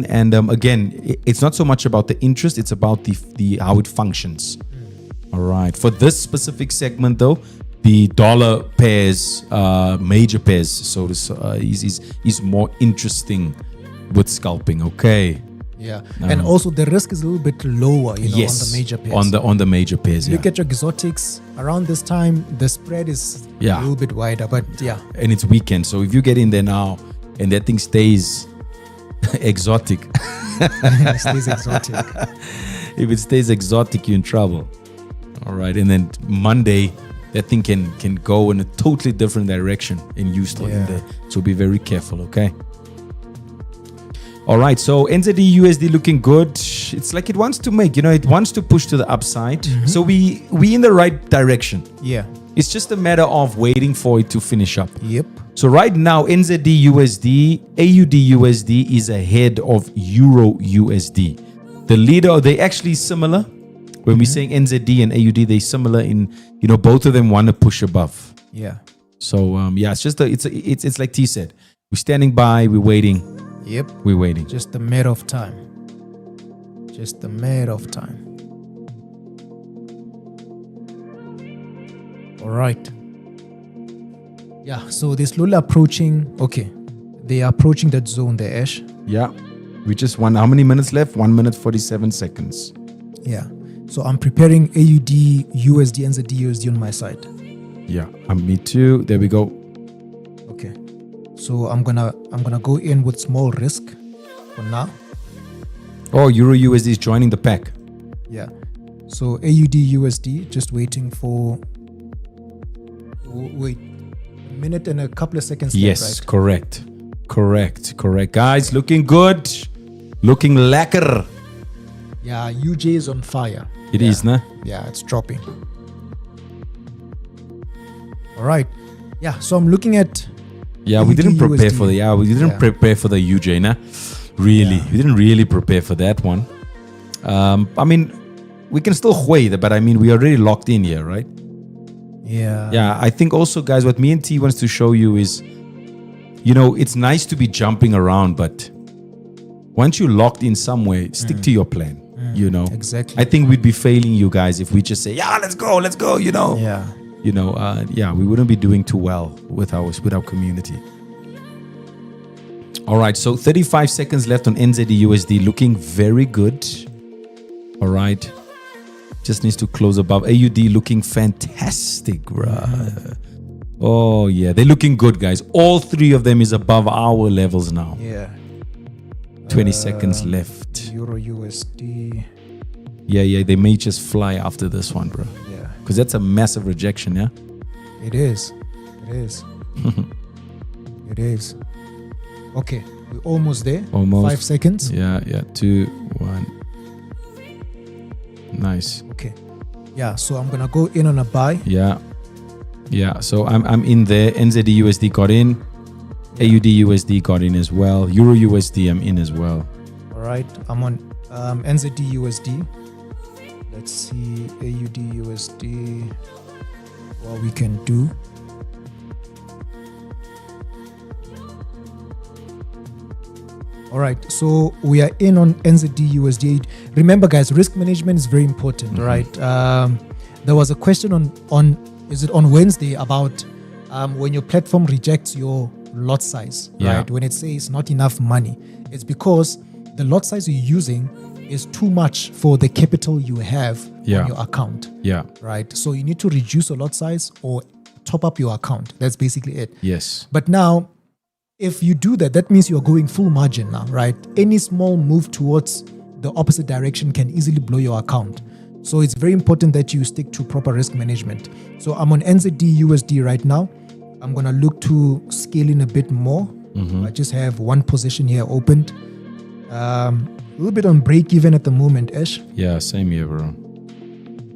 and again, it's not so much about the interest; it's about the how it functions. All right. For this specific segment, though, the dollar pairs, major pairs, so is more interesting with scalping. Okay. Yeah, and also the risk is a little bit lower, on the major pairs. On the major pairs. Look at your exotics. Around this time, the spread is a little bit wider, but yeah. And it's weekend, so if you get in there now and that thing stays exotic, it stays exotic. If it stays exotic, you're in trouble. All right, and then Monday, that thing can go in a totally different direction, and you still in there. So be very careful, okay? All right, so NZD USD looking good. It's like it wants to make, it wants to push to the upside. Mm-hmm. So we in the right direction. Yeah. It's just a matter of waiting for it to finish up. Yep. So right now, NZD USD, AUD USD is ahead of Euro USD. The leader, they actually similar. When we're saying NZD and AUD, they're similar in, both of them want to push above. Yeah. So, it's just, it's like T said, we're standing by, we're waiting. Yep. We're waiting. Just a matter of time. All right. Yeah, so they're slowly approaching. Okay. They are approaching that zone there, Ash. Yeah. We just how many minutes left? 1 minute, 47 seconds. Yeah. So I'm preparing AUD, USD, NZD, USD on my side. Yeah, me too. There we go. Okay. So I'm gonna go in with small risk for now. Oh, Euro USD is joining the pack. Yeah. So AUD USD, just waiting for a minute and a couple of seconds. Yes, left, correct. Guys, looking good. Looking lekker. Yeah, UJ is on fire. It is, nah? Yeah, it's dropping. All right. Yeah, so I'm looking at Yeah, we didn't prepare USD. for the prepare for the UJ, nah? Really. We didn't really prepare for that one. I mean, we can still hui, but I mean, we are already locked in here, right? Yeah. Yeah, I think also, guys, what me and T wants to show you is, it's nice to be jumping around, but once you're locked in somewhere, stick to your plan, Exactly. I think we'd be failing you guys if we just say, yeah, let's go, Yeah. We wouldn't be doing too well with our community. All right, so 35 seconds left on NZD USD, looking very good. All right, just needs to close above. AUD looking fantastic, bruh. Oh yeah, they're looking good, guys. All three of them is above our levels now. Yeah. 20 seconds left. Euro USD. Yeah, they may just fly after this one, bro. Yeah. Because that's a massive rejection, yeah? It is. It is. Okay, we're almost there. Almost. 5 seconds. Yeah, 2, 1. Nice. Okay. Yeah, so I'm gonna go in on a buy. Yeah. So I'm in there. NZD USD got in. AUD USD got in as well. Euro USD I'm in as well. All right, I'm on NZD USD. Let's see AUD USD. What we can do. All right, so we are in on NZD USD. Remember, guys, risk management is very important, right? There was a question on is it on Wednesday about when your platform rejects your lot size, right? When it says not enough money, it's because the lot size you're using is too much for the capital you have on your account. Yeah. Right. So you need to reduce your lot size or top up your account. That's basically it. Yes. But now, if you do that, that means you're going full margin now, right? Any small move towards the opposite direction can easily blow your account. So it's very important that you stick to proper risk management. So I'm on NZD USD right now. I'm going to look to scale in a bit more. I just have one position here opened. A little bit on break even at the moment, Ash. Yeah, same here, bro.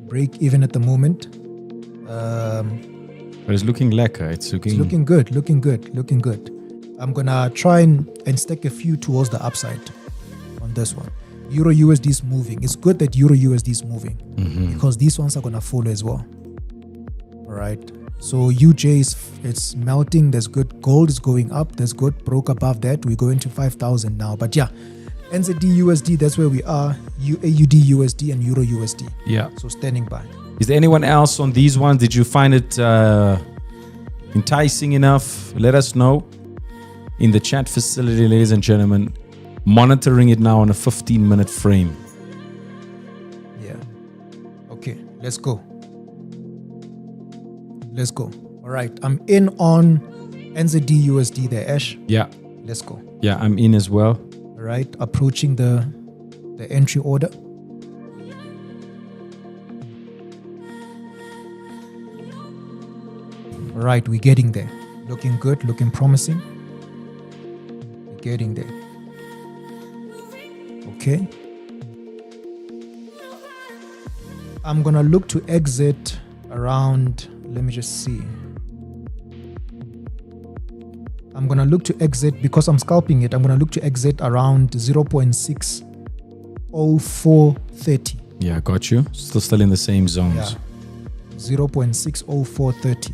Break even at the moment. But it's looking lekker. It's looking good. I'm going to try and stack a few towards the upside on this one. Euro USD is moving. It's good that Euro USD is moving because these ones are going to follow as well. All right. So UJ it's melting. There's good. Gold is going up. There's good. Broke above that. We're going to 5,000 now. But yeah, NZD USD, that's where we are. AUD USD and Euro USD. Yeah. So standing by. Is there anyone else on these ones? Did you find it enticing enough? Let us know in the chat facility, ladies and gentlemen. Monitoring it now on a 15-minute frame. Yeah. Okay, let's go. All right, I'm in on NZD USD there, Ash. Yeah. Let's go. Yeah, I'm in as well. All right, approaching the entry order. All right, we're getting there. Looking good, looking promising. We're getting there. Okay. I'm gonna look to exit around, let me just see. I'm gonna look to exit because I'm scalping it. I'm gonna look to exit around 0.60430. Yeah, got you. Still in the same zones. Yeah. 0.60430.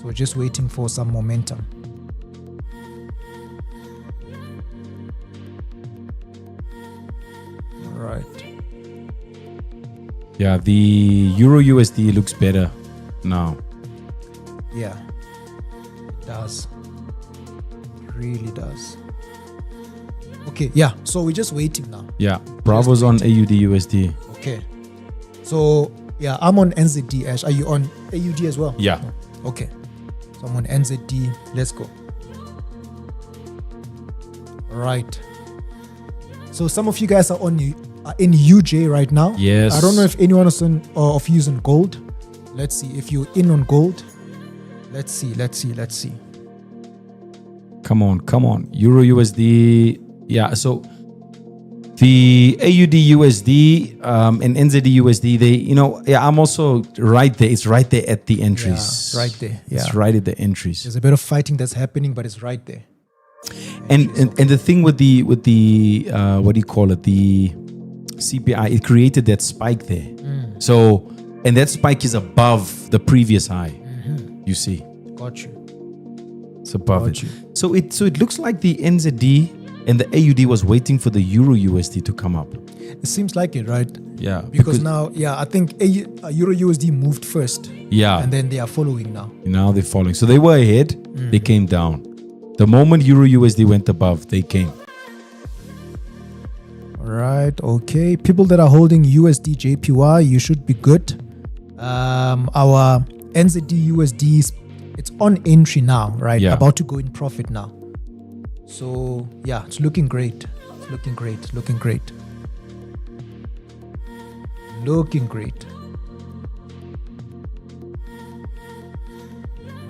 So just waiting for some momentum. All right. Yeah, the Euro USD looks better now. Yeah, it does. It really does. Okay, yeah. So we're just waiting now. Yeah, Bravo's on AUD USD. Okay. So yeah, I'm on NZD. Ash, are you on AUD as well? Yeah. Okay. So I'm on NZD. Let's go. Right. So some of you guys are in UJ right now. Yes. I don't know if anyone is of you is on gold. Let's see if you're in on gold. Let's see. Come on. Euro USD. Yeah. So the AUD USD and NZD USD, I'm also right there. It's right there at the entries. Yeah, right there. Yeah. It's right at the entries. There's a bit of fighting that's happening, but it's right there. And the thing with the what do you call it? The CPI, it created that spike there. So, and that spike is above the previous high. You see. Got you. It's above it. So it looks like the NZD and the AUD was waiting for the Euro USD to come up. It seems like it, right? Yeah. Because now, I think Euro USD moved first. Yeah. And then they are following now. Now they're following. So they were ahead. They came down. The moment Euro USD went above, they came. All right. Okay. People that are holding USD JPY, you should be good. Our NZD USD, it's on entry now, right? Yeah. About to go in profit now. So, it's looking great. Looking great.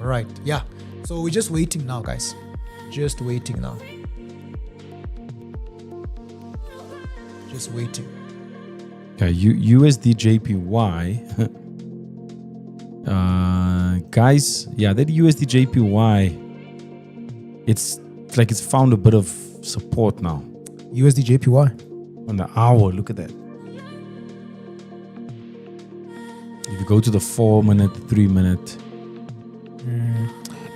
All right. Yeah. So we're just waiting now, guys. Just waiting. Okay, USD JPY. Guys, that USD JPY, it's like it's found a bit of support now. USD JPY. On the hour, look at that. If you go to the 4-minute, 3-minute.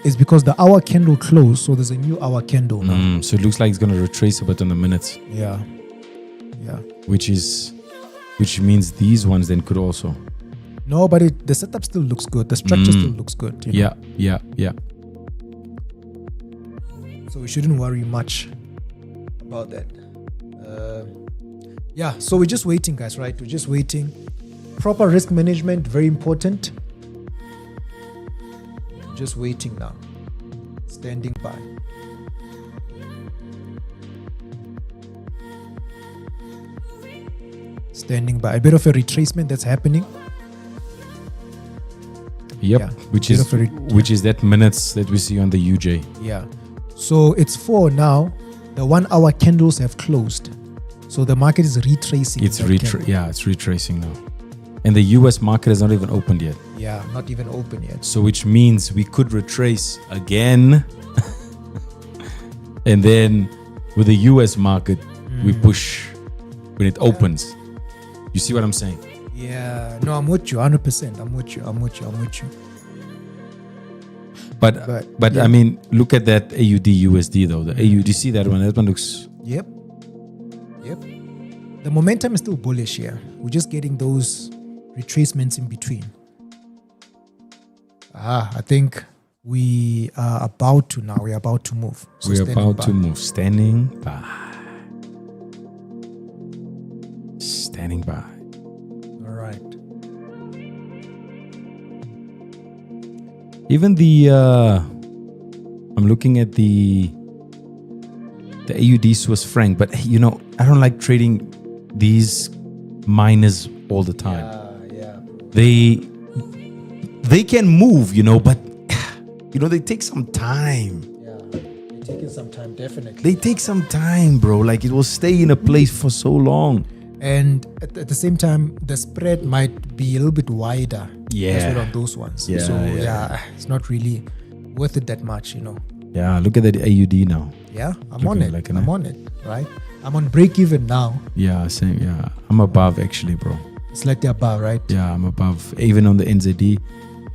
It's because the hour candle closed, so there's a new hour candle now. So it looks like it's going to retrace a bit on the minutes. Yeah. Which means these ones then could also. No, but the setup still looks good. The structure still looks good. Yeah. So we shouldn't worry much about that. So we're just waiting, guys, right? We're just waiting. Proper risk management, very important. Just waiting now. Standing by. A bit of a retracement that's happening. Yep. Yeah. Which is that minutes that we see on the UJ. Yeah. So it's 4 now. The 1 hour candles have closed. So the market is retracing. It's retracing now. And the US market is not even opened yet. Yeah, not even open yet. So which means we could retrace again. And then with the US market, we push when it opens. You see what I'm saying? Yeah. No, I'm with you 100%. I'm with you. But I mean, look at that AUD USD though. The AUD, you see that one? That one looks... Yep. The momentum is still bullish here. We're just getting those retracements in between. I think we are about to now. We're about to move. So we're about to move. Standing by. All right. Even I'm looking at the AUD Swiss franc, but I don't like trading these miners all the time. Yeah. They can move, but they take some time. Yeah, they're taking some time, definitely. They take some time, bro. Like it will stay in a place for so long. And at the same time, the spread might be a little bit wider as well on those ones. Yeah, so it's not really worth it that much, Yeah, look at that AUD now. Yeah, I'm on it, right? I'm on break even now. Yeah, same. Yeah, I'm above actually, bro. Slightly above, right? Yeah, I'm above, even on the NZD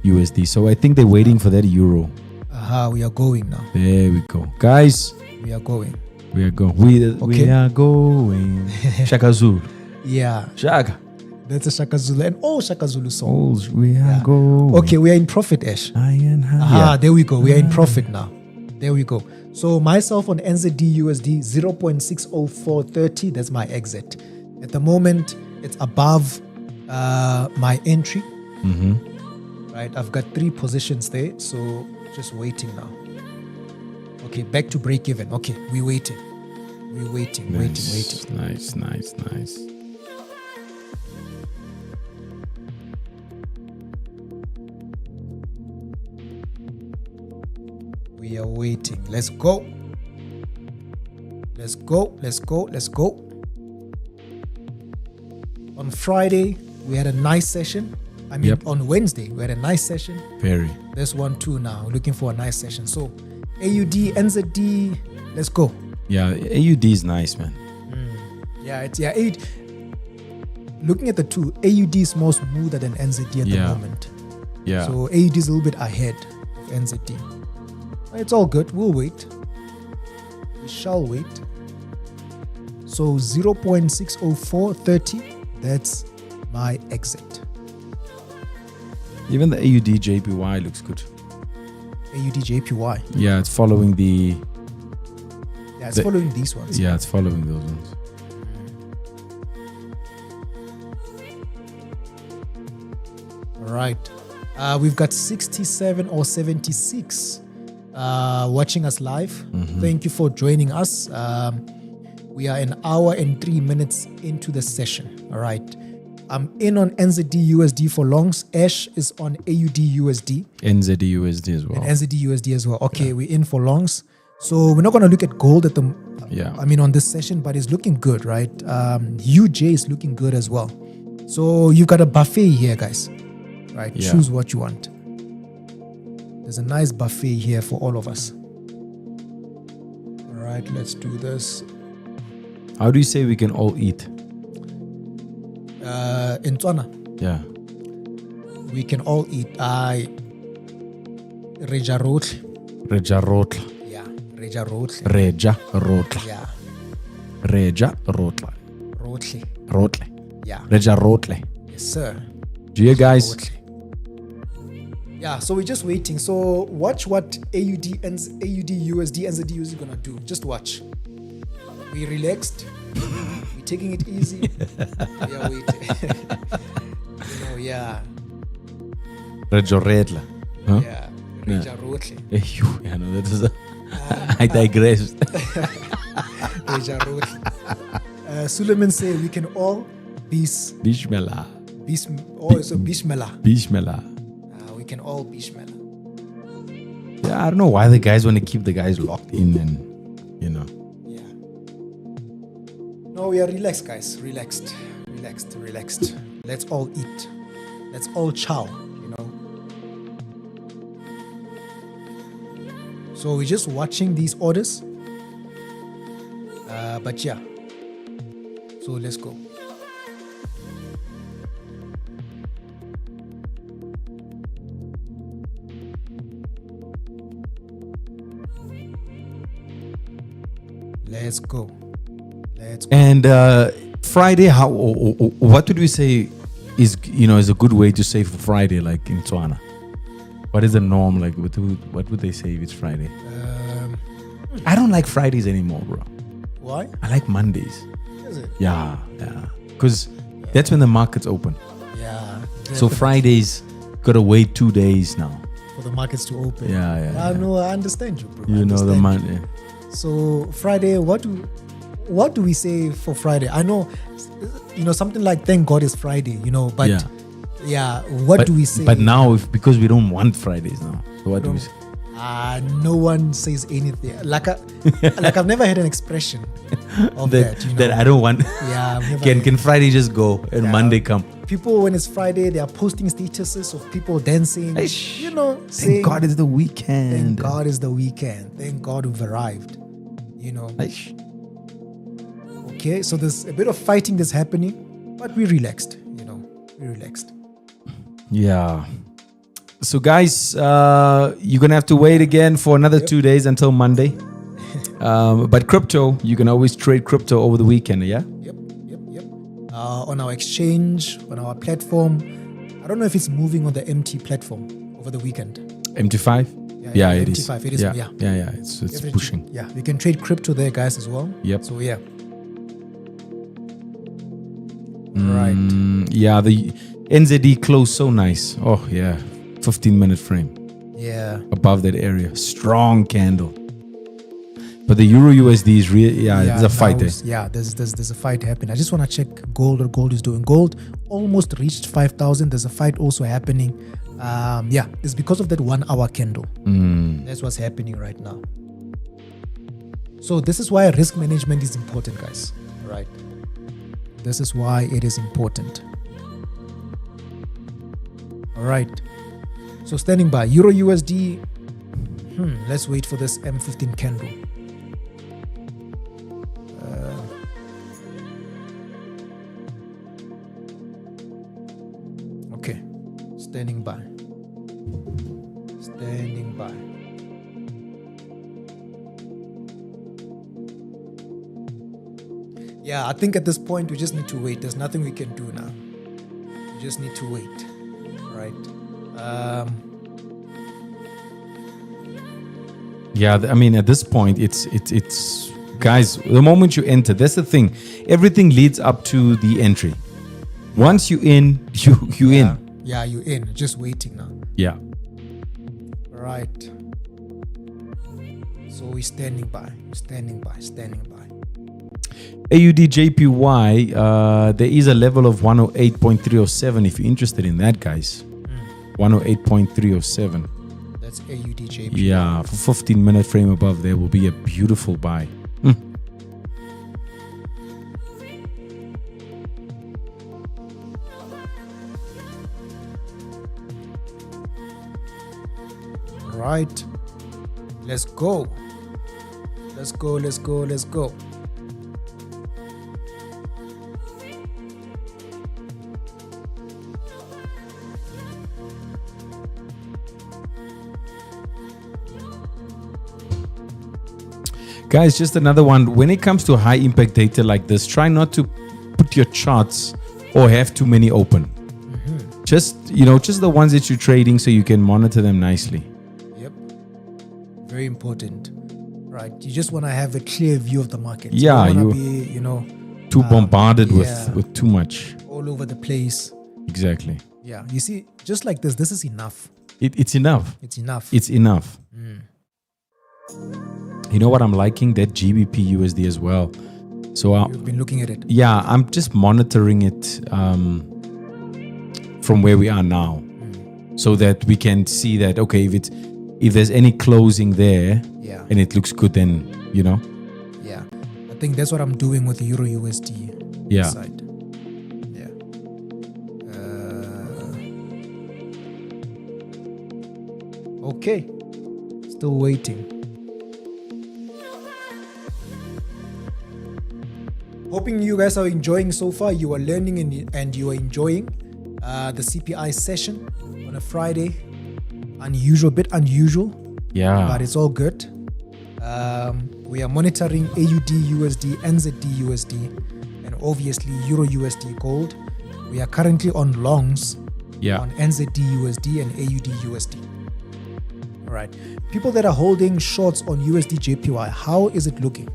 USD. So I think they're waiting for that euro. We are going now. There we go, guys. We are going. We are going. Shaka Zulu. Yeah. Shaka. That's a Shaka Zulu and Shaka Zulu song. We are going. Okay, we are in profit, Ash. There we go. We are in profit now. There we go. So myself on NZD USD 0.60430. That's my exit. At the moment, it's above my entry. Right. I've got 3 positions there. So just waiting now. Okay, back to break even. Okay, we're waiting. We're waiting. Nice. We are waiting. Let's go. On Friday, we had a nice session. On Wednesday, we had a nice session. Very. There's one too now. We're looking for a nice session. So, AUD, NZD, let's go. Yeah, AUD is nice, man. AUD. Looking at the two, AUD is more smoother than NZD at the moment. Yeah. So AUD is a little bit ahead of NZD. It's all good. We'll wait. We shall wait. So 0.60430, that's my exit. Even the AUD JPY looks good. AUD JPY. Yeah, it's following the... Yeah, it's following these ones. Yeah, it's following those ones. All right. We've got 67 or 76 watching us live. Thank you for joining us. We are an hour and 3 minutes into the session. All right. I'm in on NZD USD for longs. Ash is on AUD USD. NZD USD as well. And NZD USD as well. Okay, we're in for longs. So we're not going to look at gold at the on this session, but it's looking good, right? UJ is looking good as well. So you've got a buffet here, guys. Right? Yeah. Choose what you want. There's a nice buffet here for all of us. All right, let's do this. How do you say we can all eat? In Tswana, Yeah. we can all eat. Reja rotle. Reja rotla. Yeah, reja rotle. Reja rotla. Yeah, Reja rotla. rotle. Rotle. Yeah. Reja rotle. Yes, sir. Do you guys? Rotle. Yeah, so we're just waiting. So watch what AUD USD NZD is gonna do. Just watch. We relaxed. We're taking it easy. We are waiting. Reja retla. Huh? Yeah. Reja rotle. Yeah, no, that is I digress. Reja rotle. Suleiman said we can all Bishmela. Bishmela. Bishmela. We can all Bishmela. Yeah, I don't know why the guys want to keep the guys locked in and, Yeah. No, we are relaxed, guys. Relaxed. Let's all eat. Let's all chow, So we're just watching these orders. But yeah. So let's go. Let's go. And Friday, what would we say is a good way to say for Friday, like in Tswana? What is the norm? Like, what would they say if it's Friday? I don't like Fridays anymore, bro. Why? I like Mondays. Is it? Yeah. Because that's when the market's open. Yeah. So Fridays, gotta wait 2 days now. For the markets to open. Yeah. No, I understand you, bro. The Monday. So Friday, what do we say for Friday? I know, something like thank God it's Friday, but what do we say? But now, because we don't want Fridays now, so what do we say? No one says anything. Like I've never had an expression of that. That I don't want. Yeah. Can Friday just go and Monday come? People, when it's Friday, they are posting statuses of people dancing. Saying, thank God it's the weekend. Thank God it's the weekend. Thank God we've arrived. Okay, so there's a bit of fighting that's happening, but we're relaxed. We're relaxed. Yeah. So guys, you're gonna have to wait again for another 2 days until Monday. But crypto, you can always trade crypto over the weekend. Yeah. Yep. On our exchange, on our platform. I don't know if it's moving on the MT platform over the weekend. MT5. Yeah, it is. MT5, it is. Yeah. It's pushing. Yeah, we can trade crypto there, guys, as well. Yep. So yeah. Right. Yeah, the NZD closed so nice. Oh yeah, 15-minute frame. Yeah. Above that area, strong candle. But the Euro USD is real. Yeah, there's a fight there. Yeah, there's a fight happening. I just want to check gold or gold is doing. Gold almost reached 5,000. There's a fight also happening. Yeah, it's because of that 1 hour candle. That's what's happening right now. So this is why risk management is important, guys. Right. This is why it is important. All right. So standing by Euro USD. Let's wait for this M15 candle. Okay. Standing by. Standing by. Yeah, I think at this point we just need to wait. There's nothing we can do now. We just need to wait. Right. Yeah, I mean, at this point, it's guys, the moment you enter, that's the thing. Everything leads up to the entry. Once you in, you in. Yeah, you in. Just waiting now. Yeah. Right. So we're standing by. Standing by. AUD JPY, there is a level of 108.307 if you're interested in that, guys. 108.307. That's AUD JPY. Yeah, for 15-minute frame above there will be a beautiful buy. Right. Let's go. Let's go. Guys, just another one. When it comes to high impact data like this, try not to put your charts or have too many open. Just the ones that you're trading so you can monitor them nicely. Yep. Very important. Right. You just want to have a clear view of the market. Yeah, you want to be, too bombarded with too much. All over the place. Exactly. Yeah. You see, just like this is enough. It's enough. It's enough. It's enough. You know what I'm liking? That GBP USD as well. So you've been looking at it. Yeah, I'm just monitoring it from where we are now, so that we can see that if there's any closing there, and it looks good, then Yeah, I think that's what I'm doing with the Euro USD side. Yeah. Okay. Still waiting. Hoping you guys are enjoying so far. You are learning and you are enjoying the CPI session on a Friday. Bit unusual. Yeah. But it's all good. We are monitoring AUD USD, NZD USD, and obviously Euro USD gold. We are currently on longs on NZD USD and AUD USD. All right. People that are holding shorts on USD JPY, how is it looking?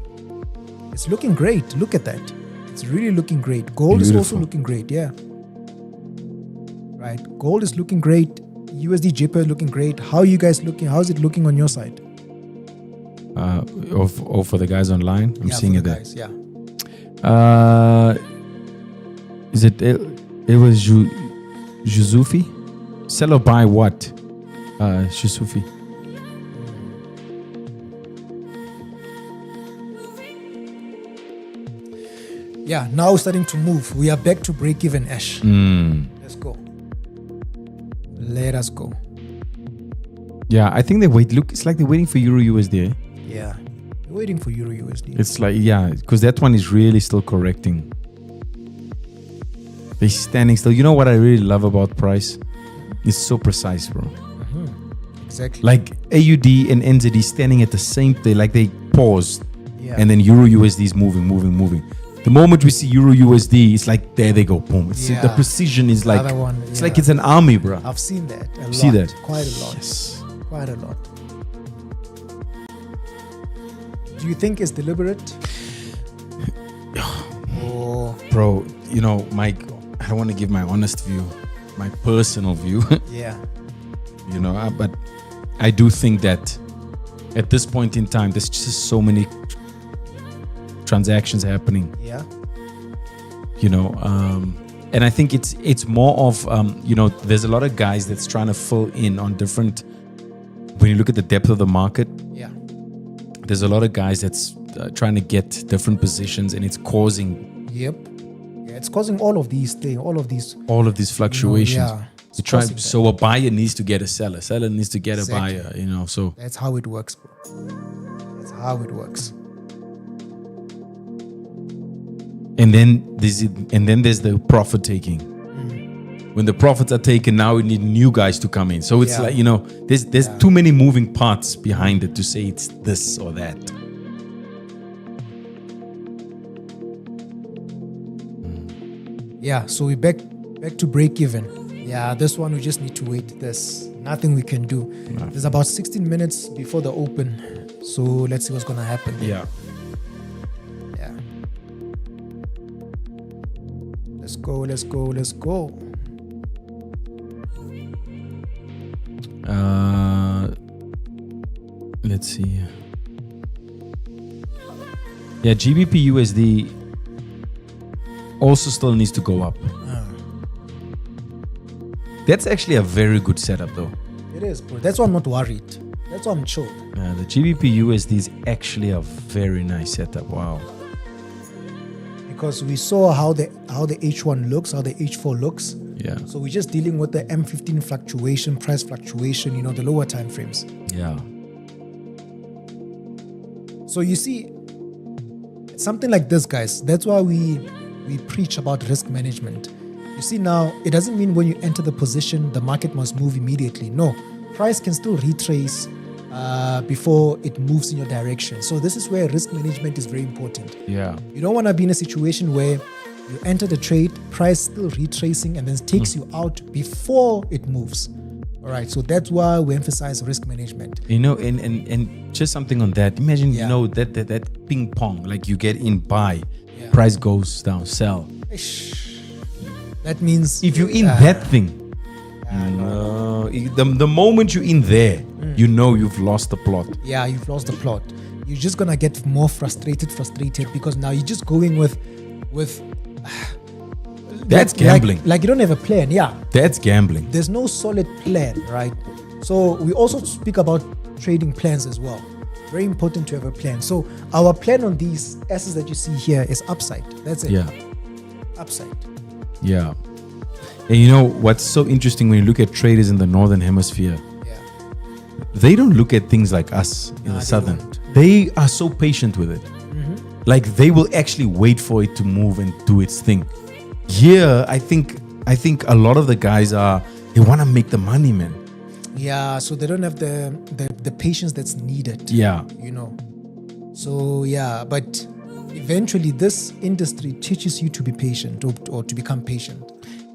It's looking great. Look at that. It's really looking great. Gold is also looking great. Yeah. Right. Gold is looking great. USD JPY is looking great. How are you guys looking? How is it looking on your side? Or for the guys online? I'm seeing it there. Guys, yeah. Is it was Juzufi? Sell or buy what? Juzufi. Yeah, now we're starting to move. We are back to break even, Ash. Let's go. Let us go. Yeah, I think they wait. Look, it's like they're waiting for Euro USD. Yeah, they're waiting for Euro USD. It's like, because that one is really still correcting. They're standing still. You know what I really love about price? It's so precise, bro. Exactly. Like AUD and NZD standing at the same thing, like they paused. Yeah. And then Euro USD is moving. The moment we see Euro USD, it's like there they go, boom. The precision is like it's like it's an army, bro. I've seen that. A lot. See that? Quite a lot. Yes. Quite a lot. Do you think it's deliberate? Bro, Mike, I don't want to give my honest view, my personal view. Yeah. But I do think that At this point in time, there's just so many transactions happening. Yeah. And I think it's more of there's a lot of guys that's trying to fill in on different. When you look at the depth of the market, Yeah. there's a lot of guys that's trying to get different positions, and it's causing Yep. Yeah, it's causing all of these things, all of these. fluctuations. Yeah. So, try, causing that. so a buyer needs to get a seller. Seller needs to get Exactly. a buyer. So That's how it works, bro. That's how it works. and then there's the profit taking. When the profits are taken, now we need new guys to come in. So it's Yeah. like there's too many moving parts behind it to say it's this or that. Yeah, so we're back to break even. Yeah, this one we just need to wait. There's nothing we can do. There's about 16 minutes before the open. So let's see what's gonna happen. Yeah. Yeah. Let's go. Let's see. Yeah, GBP USD also still needs to go up. That's actually a very good setup, though. It is, bro. That's why I'm not worried. That's why I'm chill. The GBP USD is actually a very nice setup. Wow. Because we saw how the H1 looks, how the H4 looks. Yeah. So we're just dealing with the M15 fluctuation, price fluctuation, the lower time frames. Yeah. So you see, something like this, guys, that's why we preach about risk management. You see now, it doesn't mean when you enter the position, the market must move immediately. No, price can still retrace before it moves in your direction. So this is where risk management is very important. Yeah. You don't want to be in a situation where you enter the trade, price still retracing, and then takes you out before it moves. All right, so that's why we emphasize risk management. And just something on that. Imagine, that ping pong, like you get in, buy, price goes down, sell. That means If you're in that thing, the moment you're in there, you've lost the plot. Yeah, you've lost the plot. You're just gonna get more frustrated because now you're just going with That's gambling. Like you don't have a plan. Yeah, That's gambling. there's no solid plan, right? So we also speak about trading plans as well. Very important to have a plan. So our plan on these assets that you see here is upside. That's it. Yeah. Upside. Yeah. And what's so interesting when you look at traders in the northern hemisphere, Yeah. they don't look at things like us in the southern. don't. They are so patient with it. Like they will actually wait for it to move and do its thing. Here, I think a lot of the guys they want to make the money, man. Yeah. So they don't have the patience that's needed. Yeah. So yeah, but eventually this industry teaches you to be patient or to become patient.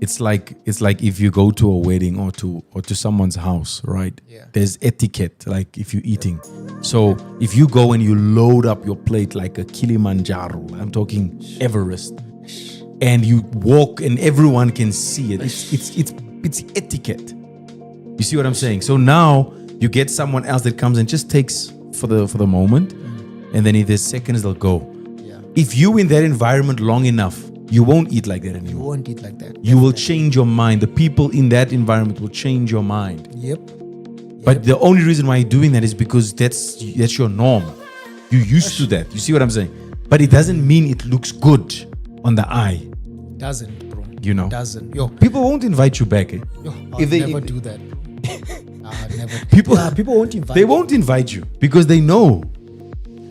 It's like if you go to a wedding or to someone's house, right? Yeah. There's etiquette, like if you're eating. So if you go and you load up your plate like a Kilimanjaro, I'm talking Everest, and you walk and everyone can see it. It's etiquette. You see what I'm saying? So now you get someone else that comes and just takes for the moment, and then if there's seconds, they'll go. Yeah. If you in that environment long enough, you won't eat like that You anymore. won't eat like that. You will change your mind. The people in that environment will change your mind. Yep. But the only reason why you're doing that is because that's your norm. You're used to that. You see what I'm saying? But it doesn't mean it looks good on the eye. Doesn't, bro. Doesn't. People won't invite you back. I'll never do that. I'll never. People won't invite. They won't invite you because they know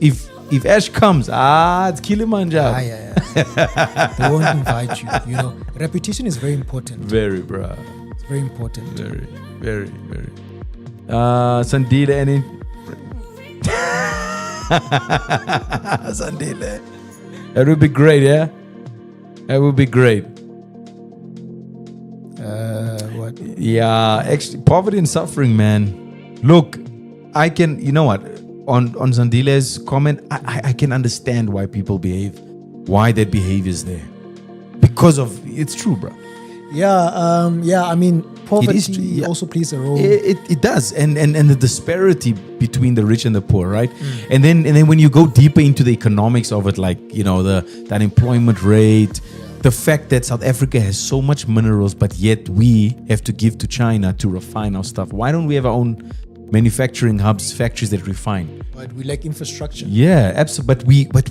if Ash comes, it's Kilimanjaro. Yeah. They won't invite you. Reputation is very important. Very, bruh. It's very important. Very, very, very. Sandile, any? Sandile. That would be great, yeah? That would be great. What? Yeah, actually, poverty and suffering, man. Look, I can, you know what? On Sandile's comment, I can understand why people behave, why that behavior is there. Because of, it's true, bro. Yeah, I mean, poverty also plays a role. It does, and the disparity between the rich and the poor, right? And then when you go deeper into the economics of it, like the unemployment rate, the fact that South Africa has so much minerals, but yet we have to give to China to refine our stuff. Why don't we have our own manufacturing hubs, factories that refine? But we lack infrastructure. Yeah, absolutely. But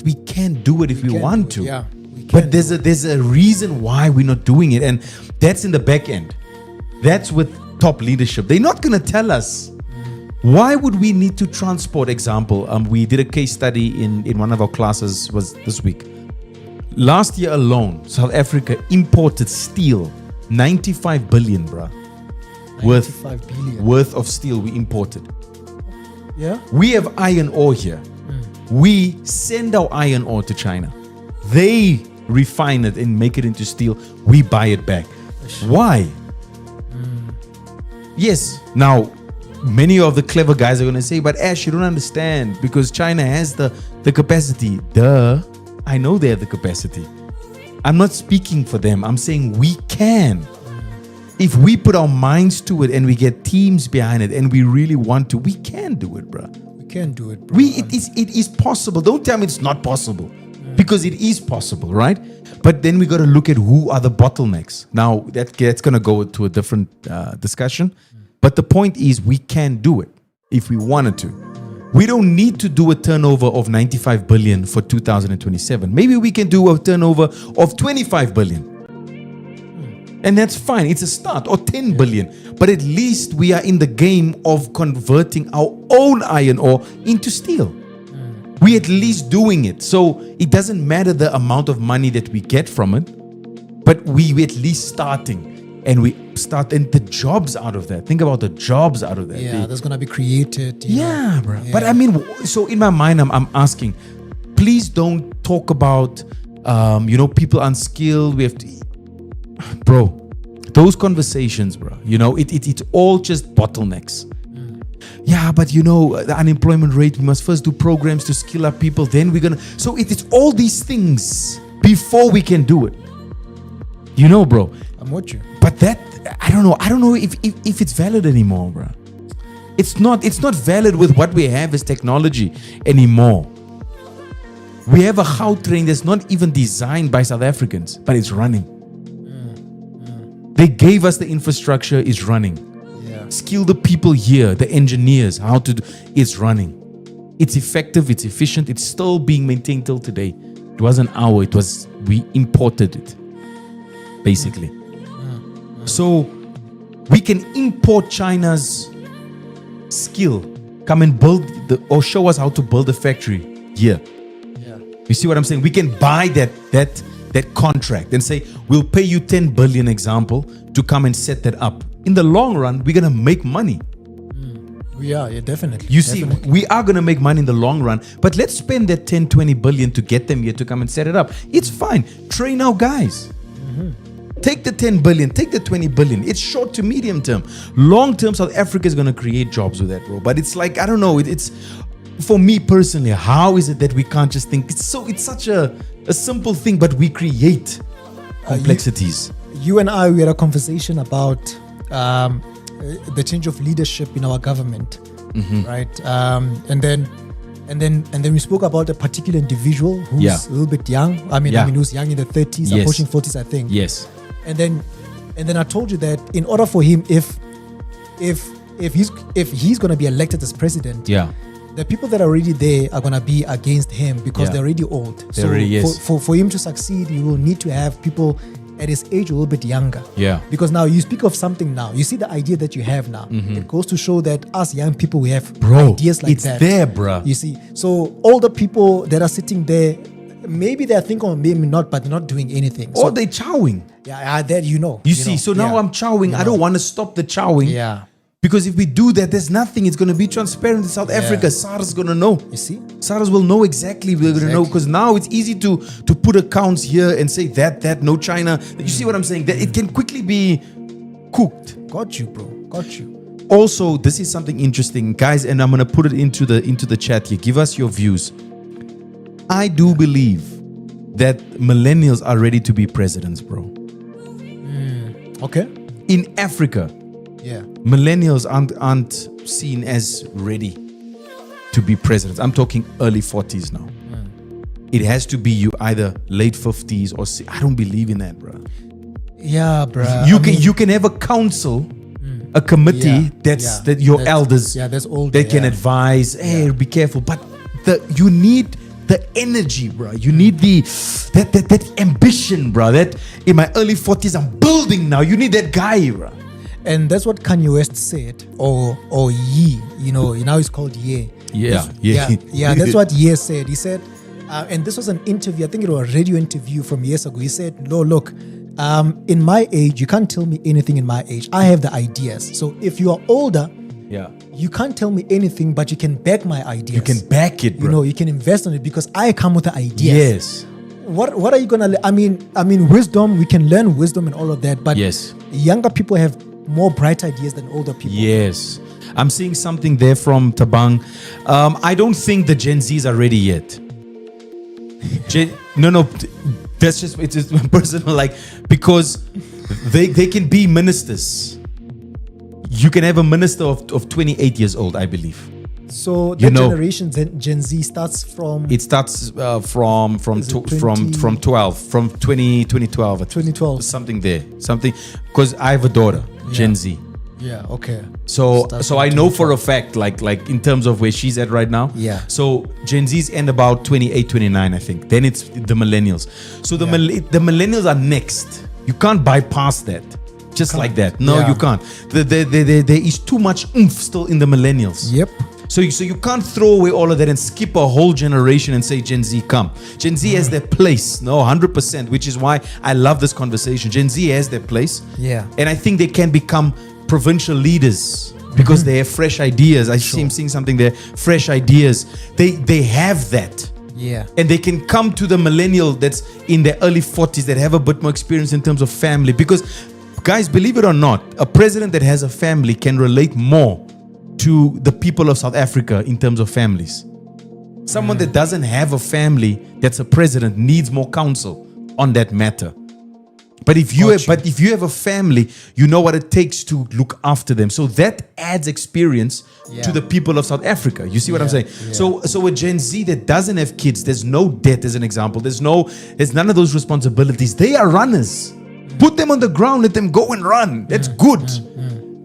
we can do it if we want to. Yeah. But there's a reason why we're not doing it, and that's in the back end. That's with top leadership. They're not going to tell us. Why would we need to transport? Example, we did a case study in one of our classes was this week. Last year alone, South Africa imported steel, 95 billion, bruh. 95 billion worth of steel we imported. Yeah. We have iron ore here. We send our iron ore to China. They refine it and make it into steel. We buy it back. Why? Yes. Now, many of the clever guys are going to say, but Ash, you don't understand because China has the capacity. Duh. I know they have the capacity. I'm not speaking for them. I'm saying we can. If we put our minds to it and we get teams behind it and we really want to, we can do it, bro. We can do it, bro. It is possible. Don't tell me it's not possible. Because it is possible, right? But then we got to look at who are the bottlenecks. Now, that's going to go to a different discussion. But the point is we can do it if we wanted to. We don't need to do a turnover of 95 billion for 2027. Maybe we can do a turnover of 25 billion. And that's fine. It's a start. Or 10 billion. But at least we are in the game of converting our own iron ore into steel. We're at least doing it. So it doesn't matter the amount of money that we get from it. But we're at least starting. And we start, and the jobs out of that. Think about the jobs out of that. Yeah, there's going to be created. Yeah, bro. Yeah. But I mean, so in my mind, I'm asking, please don't talk about, people unskilled. We have to, bro, those conversations, bro, it's all just bottlenecks. Yeah, but the unemployment rate, we must first do programs to skill up people. Then we're going to, so it's all these things before we can do it. Bro. I'm with you. But that, I don't know if it's valid anymore, bro. It's not valid with what we have as technology anymore. We have a Gautrain that's not even designed by South Africans, but it's running. They gave us the infrastructure, it's running. Yeah. Skill the people here, the engineers, how to do, it's running. It's effective, it's efficient, it's still being maintained till today. It wasn't we imported it, basically. So we can import China's skill, come and build or show us how to build a factory here. Yeah. You see what I'm saying? We can buy that contract and say, we'll pay you 10 billion example to come and set that up. In the long run, we're going to make money. Yeah, definitely. You see, we are going to make money in the long run, but let's spend that 10, 20 billion to get them here to come and set it up. It's fine. Train our guys. Take the 10 billion, take the 20 billion. It's short to medium term. Long term, South Africa is going to create jobs with that, bro. But it's like, I don't know. It's for me personally, how is it that we can't just think? It's such a simple thing, but we create complexities. You and I, we had a conversation about the change of leadership in our government, right? And then we spoke about a particular individual who's a little bit young. I mean, who's young in the 30s, approaching 40s, I think. Yes. And then I told you that in order for him, if he's going to be elected as president, the people that are already there are going to be against him because they're already old. For him to succeed, you will need to have people at his age a little bit younger. Yeah. Because now you speak of something now. You see the idea that you have now. It goes to show that us young people, we have ideas like that. It's there, bro. You see. So older people that are sitting there, maybe they're thinking or maybe not, but they're not doing anything. Or they're chowing. Yeah, that you see, so now I'm chowing. I don't want to stop the chowing. Yeah. Because if we do that, there's nothing. It's going to be transparent in South Africa. SARS is going to know. You see? SARS will know exactly. We're going to know because now it's easy to put accounts here and say that, no China. You see what I'm saying? That it can quickly be cooked. Got you, bro. Got you. Also, this is something interesting, guys, and I'm going to put it into the chat here. Give us your views. I do believe that millennials are ready to be presidents, bro. Okay. in Africa, millennials aren't seen as ready to be presidents. I'm talking early 40s now. It has to be you either late 50s or I don't believe in that, bro. Yeah, bro. You can have a council, a committee that your elders that's older, they can advise, hey, be careful. But you need the energy, bro. You need that ambition, bro. That in my early 40s I'm building now. You need that guy, bro. And that's what Kanye West said, or Ye. You know, now he's called Ye. Yeah. That's what Ye said. He said, and this was an interview. I think it was a radio interview from years ago. He said, "No, look, in my age, you can't tell me anything. In my age, I have the ideas. So if you are older, you can't tell me anything, but you can back my ideas. You can back it, bro. You know, you can invest on it because I come with the ideas. Yes. What are you gonna? I mean, wisdom. We can learn wisdom and all of that. But younger people have more bright ideas than older people. Yes. I'm seeing something there from Tabang. I don't think the Gen Zs are ready yet. No. That's just, it's just personal, like, because they can be ministers. You can have a minister of 28 years old, I believe. So that generation Gen Z starts from. It starts from 2012, from 2012. 2012. Something there, because I have a daughter, Gen Z. Yeah. Okay. So I know for a fact, like in terms of where she's at right now. Yeah. So Gen Z's end about 28, 29, I think. Then it's the millennials. So the millennials are next. You can't bypass that. Just like that. No, you can't. There is too much oomph still in the millennials. Yep. So you can't throw away all of that and skip a whole generation and say Gen Z come. Gen Z has their place. No, 100%, which is why I love this conversation. Gen Z has their place. Yeah. And I think they can become provincial leaders because they have fresh ideas. I see him seeing something there. Fresh ideas. They have that. Yeah. And they can come to the millennial that's in their early 40s that have a bit more experience in terms of family. Because, guys, believe it or not, a president that has a family can relate more to the people of South Africa in terms of families. Someone that doesn't have a family that's a president needs more counsel on that matter. But if you have a family, you know what it takes to look after them. So that adds experience to the people of South Africa. You see what I'm saying? Yeah. So a Gen Z that doesn't have kids, there's no debt as an example. There's none of those responsibilities. They are runners. Put them on the ground, let them go and run. That's good.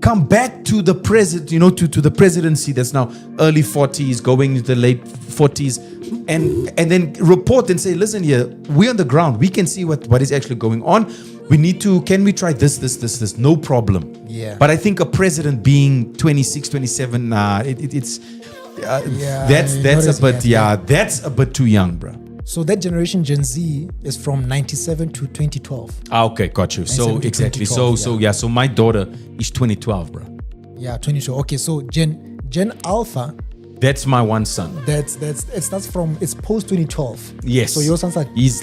Come back to the to the presidency that's now early 40s, going into the late 40s, and then report and say, listen here, we're on the ground. We can see what is actually going on. Can we try this? No problem. Yeah. But I think a president being 26, 27, that's a bit too young, bro. So that generation Gen Z is from 97 to 2012. Okay, got you. So exactly. So my daughter is 2012, bro. Yeah, 2012. Okay, so Gen Alpha. That's my one son. It's post 2012. Yes. So your son's like he's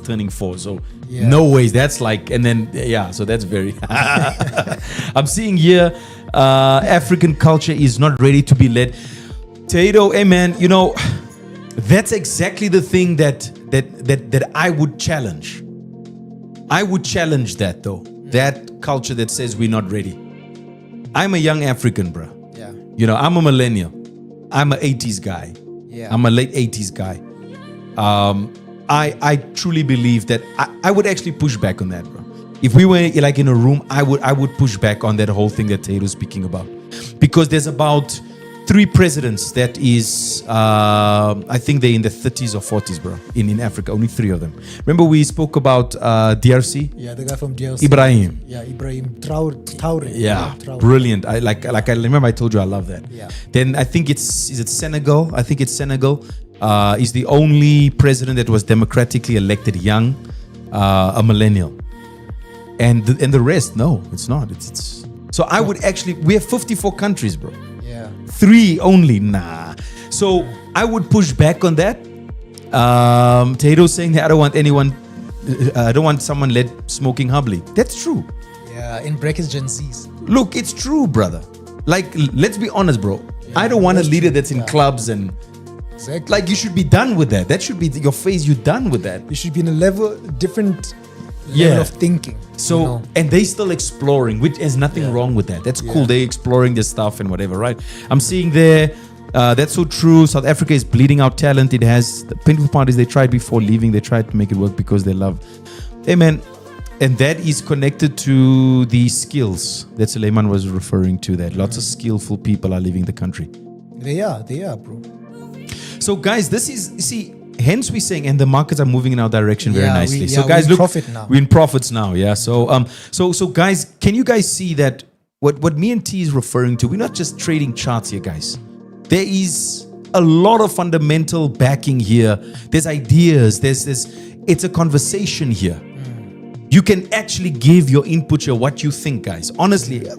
turning 4. So no ways. That's like, and then so that's very. I'm seeing here, African culture is not ready to be led. Tato, hey man, that's exactly the thing that I would challenge. I would challenge that though. That culture that says we're not ready. I'm a young African, bro. Yeah. I'm a millennial. I'm an 80s guy. Yeah. I'm a late 80s guy. I truly believe that I would actually push back on that, bro. If we were like in a room, I would push back on that whole thing that Tato's speaking about. Because there's about 3 presidents that is, I think they're in the 30s or 40s, bro, in Africa. Only 3 of them. Remember we spoke about DRC? Yeah, the guy from DRC. Ibrahim. Yeah, Ibrahim Traore. Yeah, Brilliant. I remember I told you I love that. Yeah. Then I think is it Senegal? I think it's Senegal. Is the only president that was democratically elected young, a millennial. And the rest, no, it's not. It's so I would actually, we have 54 countries, bro. 3 only, nah. So I would push back on that. Tato's saying that I don't want someone led smoking humbly. That's true. Yeah, in brackets Gen Zs. Look, it's true, brother. Like, let's be honest, bro. I don't want a leader that's in clubs and exactly. Like, you should be done with that. That should be your phase. You're done with that. You should be in a level different level of thinking. So, you know. and they still exploring, which is nothing wrong with that. That's cool. They exploring this stuff and whatever, right? I'm seeing there, that's so true. South Africa is bleeding out talent. It has the political parties they tried before leaving. They tried to make it work because they love. Amen. And that is connected to the skills that Suleiman was referring to. That lots of skillful people are leaving the country. They are, bro. So, guys, this is hence we're saying, and the markets are moving in our direction very nicely. So, we're guys, in look, profit now. we're in profits now. Yeah. So, so, guys, can you guys see that what me and T is referring to? We're not just trading charts here, guys. There is a lot of fundamental backing here. There's ideas. There's this. It's a conversation here. You can actually give your input here, what you think, guys. Honestly,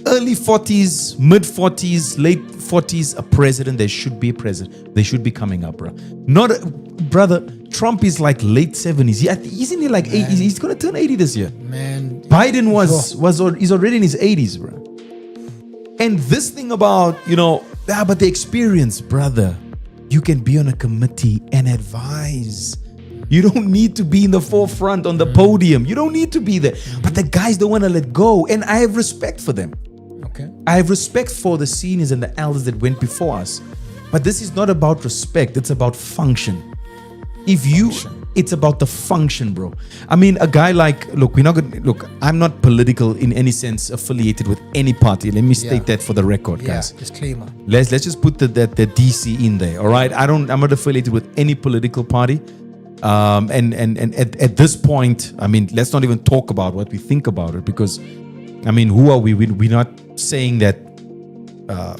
early 40s, mid 40s, late 40s, a president. There should be a president. They should be coming up, bro. Brother. Trump is like late 70s. Isn't he like 80s? He's gonna turn 80 this year. Man, Biden is already in his 80s, bro. And this thing about but the experience, brother. You can be on a committee and advise. You don't need to be in the forefront on the podium. You don't need to be there. But the guys don't want to let go. And I have respect for them. Okay. I have respect for the seniors and the elders that went before us. But this is not about respect. It's about function. It's about the function, bro. I mean, a guy like, I'm not political in any sense affiliated with any party. Let me state that for the record, guys. Disclaimer. Let's just put the DC in there, all right? I'm not affiliated with any political party. And at this point, I mean, let's not even talk about what we think about it, because, I mean, who are we? We're not saying that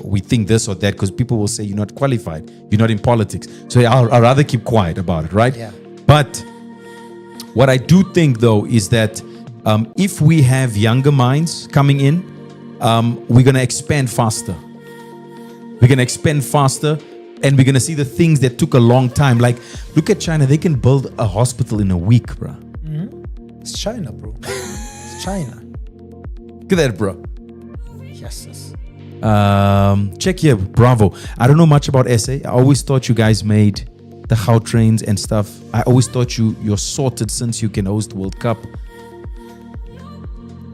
we think this or that, because people will say you're not qualified, you're not in politics. So I'll rather keep quiet about it, right? Yeah. But what I do think, though, is that if we have younger minds coming in, we're going to expand faster. We're going to expand faster. And we're going to see the things that took a long time. Like, look at China. They can build a hospital in a week, bro. It's China, bro. It's China. Look at that, bro. Yes. Check here. Bravo. I don't know much about SA. I always thought you guys made the how trains and stuff. I always thought you're sorted since you can host World Cup.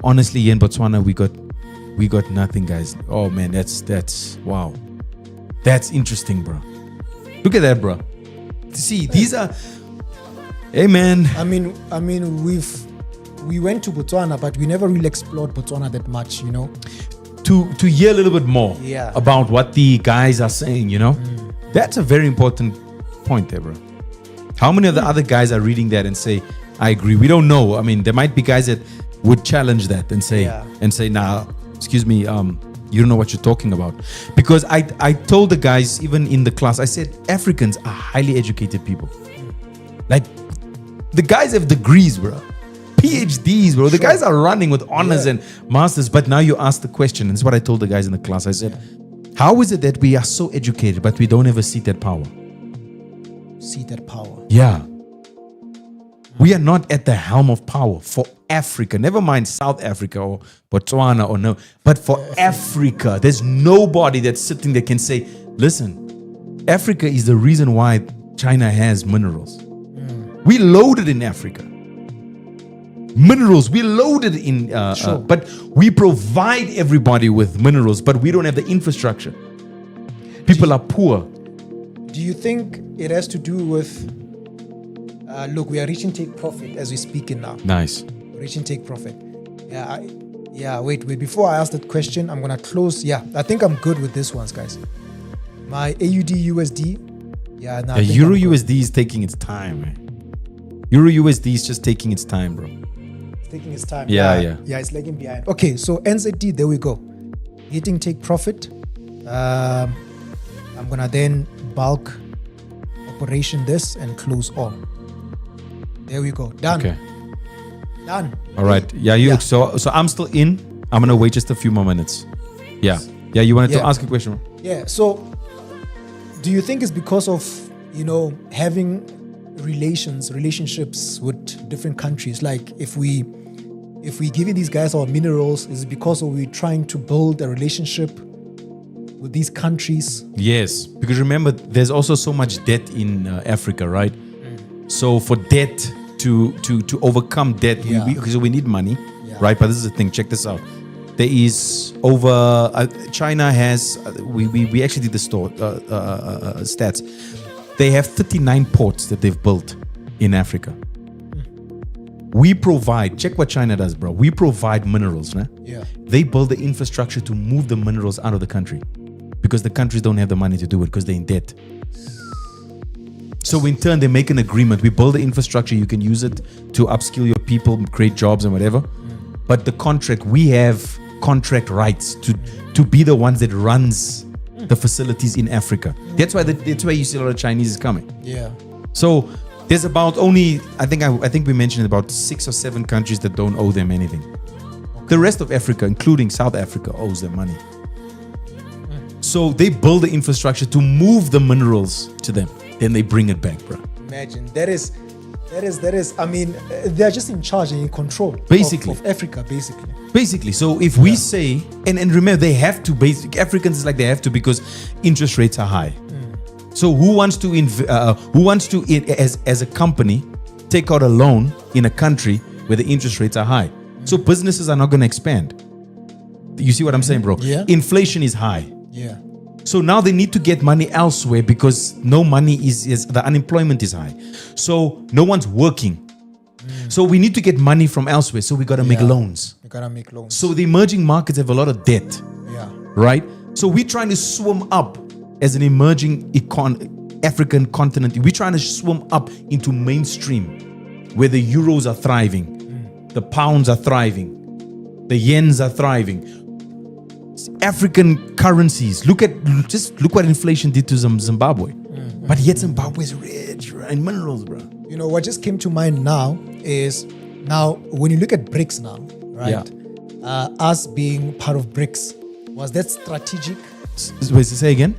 Honestly, here in Botswana, we got nothing, guys. Oh, man, that's wow. That's interesting, bro. Look at that, bro. See, these are. Hey, man. I mean, we went to Botswana, but we never really explored Botswana that much, To hear a little bit more Yeah. about what the guys are saying, That's a very important point there, bro. How many of the other guys are reading that and say, "I agree"? We don't know. I mean, there might be guys that would challenge that and say, "Nah, excuse me, you don't know what you're talking about." Because I told the guys, even in the class, I said, Africans are highly educated people. Like, the guys have degrees, bro. PhDs, bro. The guys are running with honors and masters. But now you ask the question, and this is what I told the guys in the class. I said, how is it that we are so educated, but we don't ever see that power? See that power. Yeah. We are not at the helm of power for Africa. Never mind South Africa or Botswana or no. But for Africa, there's nobody that's sitting there can say, listen, Africa is the reason why China has minerals. We loaded in Africa. Minerals, we loaded in, but we provide everybody with minerals, but we don't have the infrastructure. People are poor. Do you think it has to do with look, we are reaching take profit as we're speaking now. Nice. Reaching take profit. Wait. Before I ask that question, I'm going to close. Yeah, I think I'm good with this ones, guys. My AUD USD. The Euro USD is taking its time, man. Euro USD is just taking its time, bro. It's taking its time. Yeah, it's lagging behind. Okay, so NZD, there we go. Hitting take profit. I'm going to then bulk operation this and close all. There we go. Done. Okay. Done. All right. Yeah. So I'm still in. I'm gonna wait just a few more minutes. Yeah. You wanted to ask a question? Yeah. So, do you think it's because of having relationships with different countries? Like, if we give these guys our minerals, is it because we're trying to build a relationship with these countries? Yes, because remember, there's also so much debt in Africa, right? So for debt to overcome debt. Yeah. Because we need money, Yeah. right? But this is the thing. Check this out. There is over China has we actually did the stats. They have 39 ports that they've built in Africa. We provide, check what China does, bro. We provide minerals, né? Yeah. They build the infrastructure to move the minerals out of the country because the countries don't have the money to do it because they're in debt. So in turn, they make an agreement. We build the infrastructure. You can use it to upskill your people, create jobs and whatever. But the contract, we have contract rights to be the ones that runs the facilities in Africa. That's why you see a lot of Chinese coming. Yeah. So there's about only, I think we mentioned about 6 or 7 countries that don't owe them anything. The rest of Africa, including South Africa, owes them money. So they build the infrastructure to move the minerals to them. Then they bring it back, bro. Imagine that is. I mean, they're just in charge and in control. Basically. of Africa, basically. Basically, so if we say, and remember, they have to. Africans is like they have to because interest rates are high. So who wants to as a company take out a loan in a country where the interest rates are high? So businesses are not going to expand. You see what I'm saying, bro? Yeah. Inflation is high. Yeah. So now they need to get money elsewhere because no money is the unemployment is high. So no one's working. So we need to get money from elsewhere. So we got to make loans. You gotta make loans. So the emerging markets have a lot of debt, Yeah. right? So we're trying to swim up as an emerging African continent. We're trying to swim up into mainstream where the euros are thriving, the pounds are thriving, the yens are thriving. African currencies. Look what inflation did to Zimbabwe. But yet Zimbabwe is rich in minerals, bro. You know what just came to mind now is when you look at BRICS now, right? Us being part of BRICS, was that strategic? Wait, say again?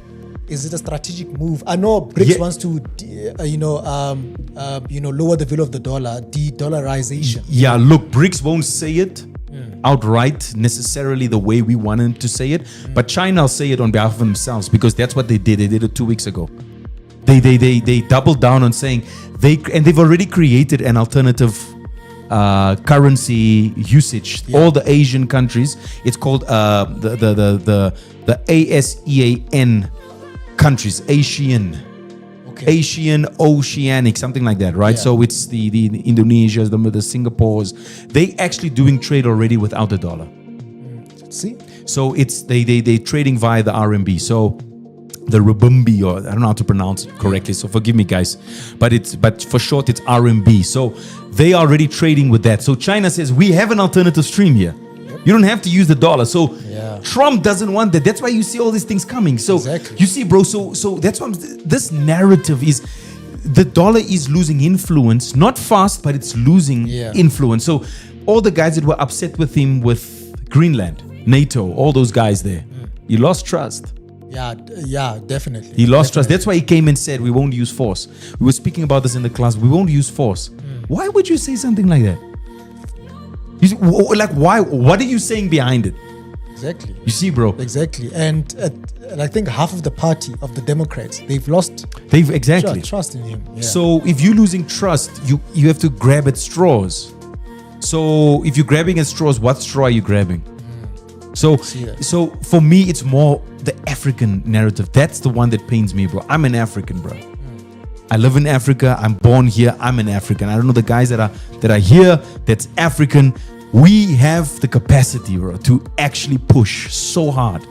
Is it a strategic move? I know BRICS wants to, lower the value of the dollar, de-dollarization. Yeah, look, BRICS won't say it outright necessarily the way we want them to say it, but China will say it on behalf of themselves because that's what they did. They did it 2 weeks ago. They doubled down on saying they've already created an alternative currency usage. All the Asian countries, it's called the ASEAN countries, Asian, Oceanic, something like that, right? Yeah. So it's the Indonesias, the Singapores. They actually doing trade already without the dollar. See? So it's they trading via the RMB. So the Rubumbi, or I don't know how to pronounce it correctly, so forgive me, guys. But for short, it's RMB. So they are already trading with that. So China says we have an alternative stream here. You don't have to use the dollar. So Trump doesn't want that. That's why you see all these things coming. So you see, bro. So that's why this narrative is the dollar is losing influence, not fast, but it's losing influence. So all the guys that were upset with him with Greenland, NATO, all those guys there, he lost trust. Yeah, definitely. He lost trust. That's why he came and said we won't use force. We were speaking about this in the class. We won't use force. Why would you say something like that? You see, like why? What are you saying behind it? Exactly. You see, bro. Exactly. And I think half of the party of the Democrats, they've lost trust in him. Yeah. So if you're losing trust, you have to grab at straws. So if you're grabbing at straws, what straw are you grabbing? So for me, it's more the African narrative. That's the one that pains me, bro. I'm an African, bro. I live in Africa. I'm born here. I'm an African. I don't know the guys that are here. That's African. We have the capacity, bro, to actually push so hard,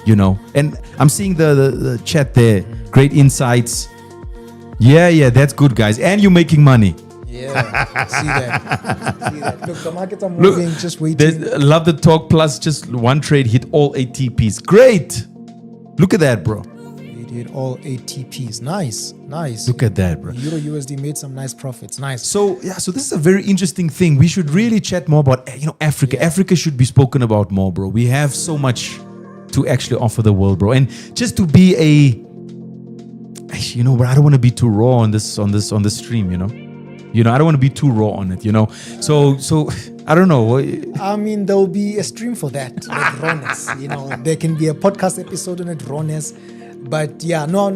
you know. And I'm seeing the chat there. Great insights. Yeah, that's good, guys. And you're making money. Yeah, see that. Look, the markets are moving. Just waiting. Love the talk. Plus, just one trade hit all ATPs. Great. Look at that, bro. It did all ATPs. Nice. Look at that, bro. Euro USD made some nice profits. Nice. So this is a very interesting thing. We should really chat more about Africa. Yeah. Africa should be spoken about more, bro. We have so much to actually offer the world, bro. And just to be but I don't want to be too raw on this stream, you know. I don't want to be too raw on it, you know. So I don't know. I mean, there will be a stream for that, with rawness. There can be a podcast episode on it, rawness. But yeah, no.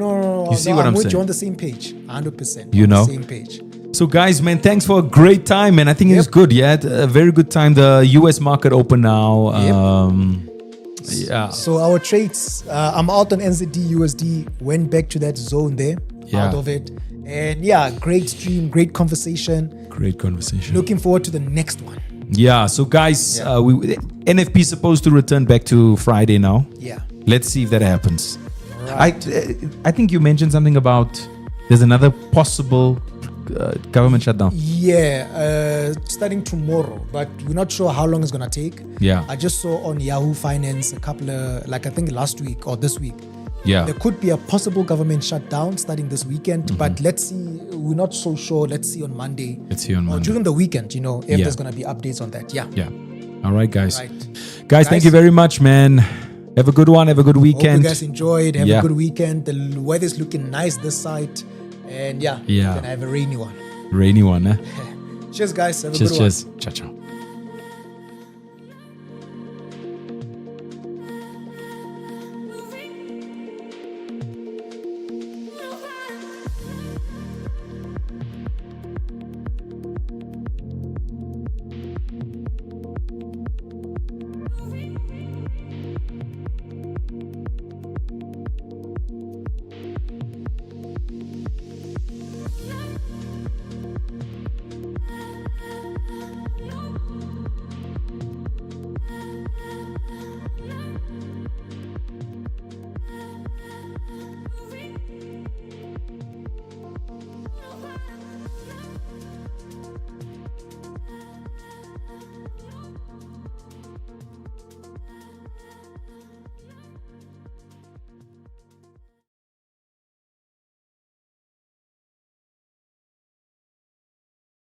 You see what I'm saying? with you on the same page, 100%. You know, the same page. So, guys, man, thanks for a great time, man. I think it was good. Yeah, a very good time. The US market open now. Yeah. So our trades, I'm out on NZD, USD, went back to that zone there, out of it. And yeah, great stream, great conversation. Great conversation. Looking forward to the next one. Yeah. So, guys, NFP is supposed to return back to Friday now. Yeah. Let's see if that happens. Right. I think you mentioned something about there's another possible government shutdown. Yeah, starting tomorrow, but we're not sure how long it's gonna take. Yeah. I just saw on Yahoo Finance a couple of, I think last week or this week. Yeah. There could be a possible government shutdown starting this weekend, but let's see. We're not so sure. Let's see on Monday. Or during the weekend, if there's gonna be updates on that. Yeah. Yeah. All right, guys. Right. Guys, thank you very much, man. Have a good one. Have a good weekend. Hope you guys enjoyed. Have a good weekend. The weather's looking nice this side. And we're gonna have a rainy one. Rainy one, eh? Cheers, guys. Have a good one. Cheers. Ciao, ciao.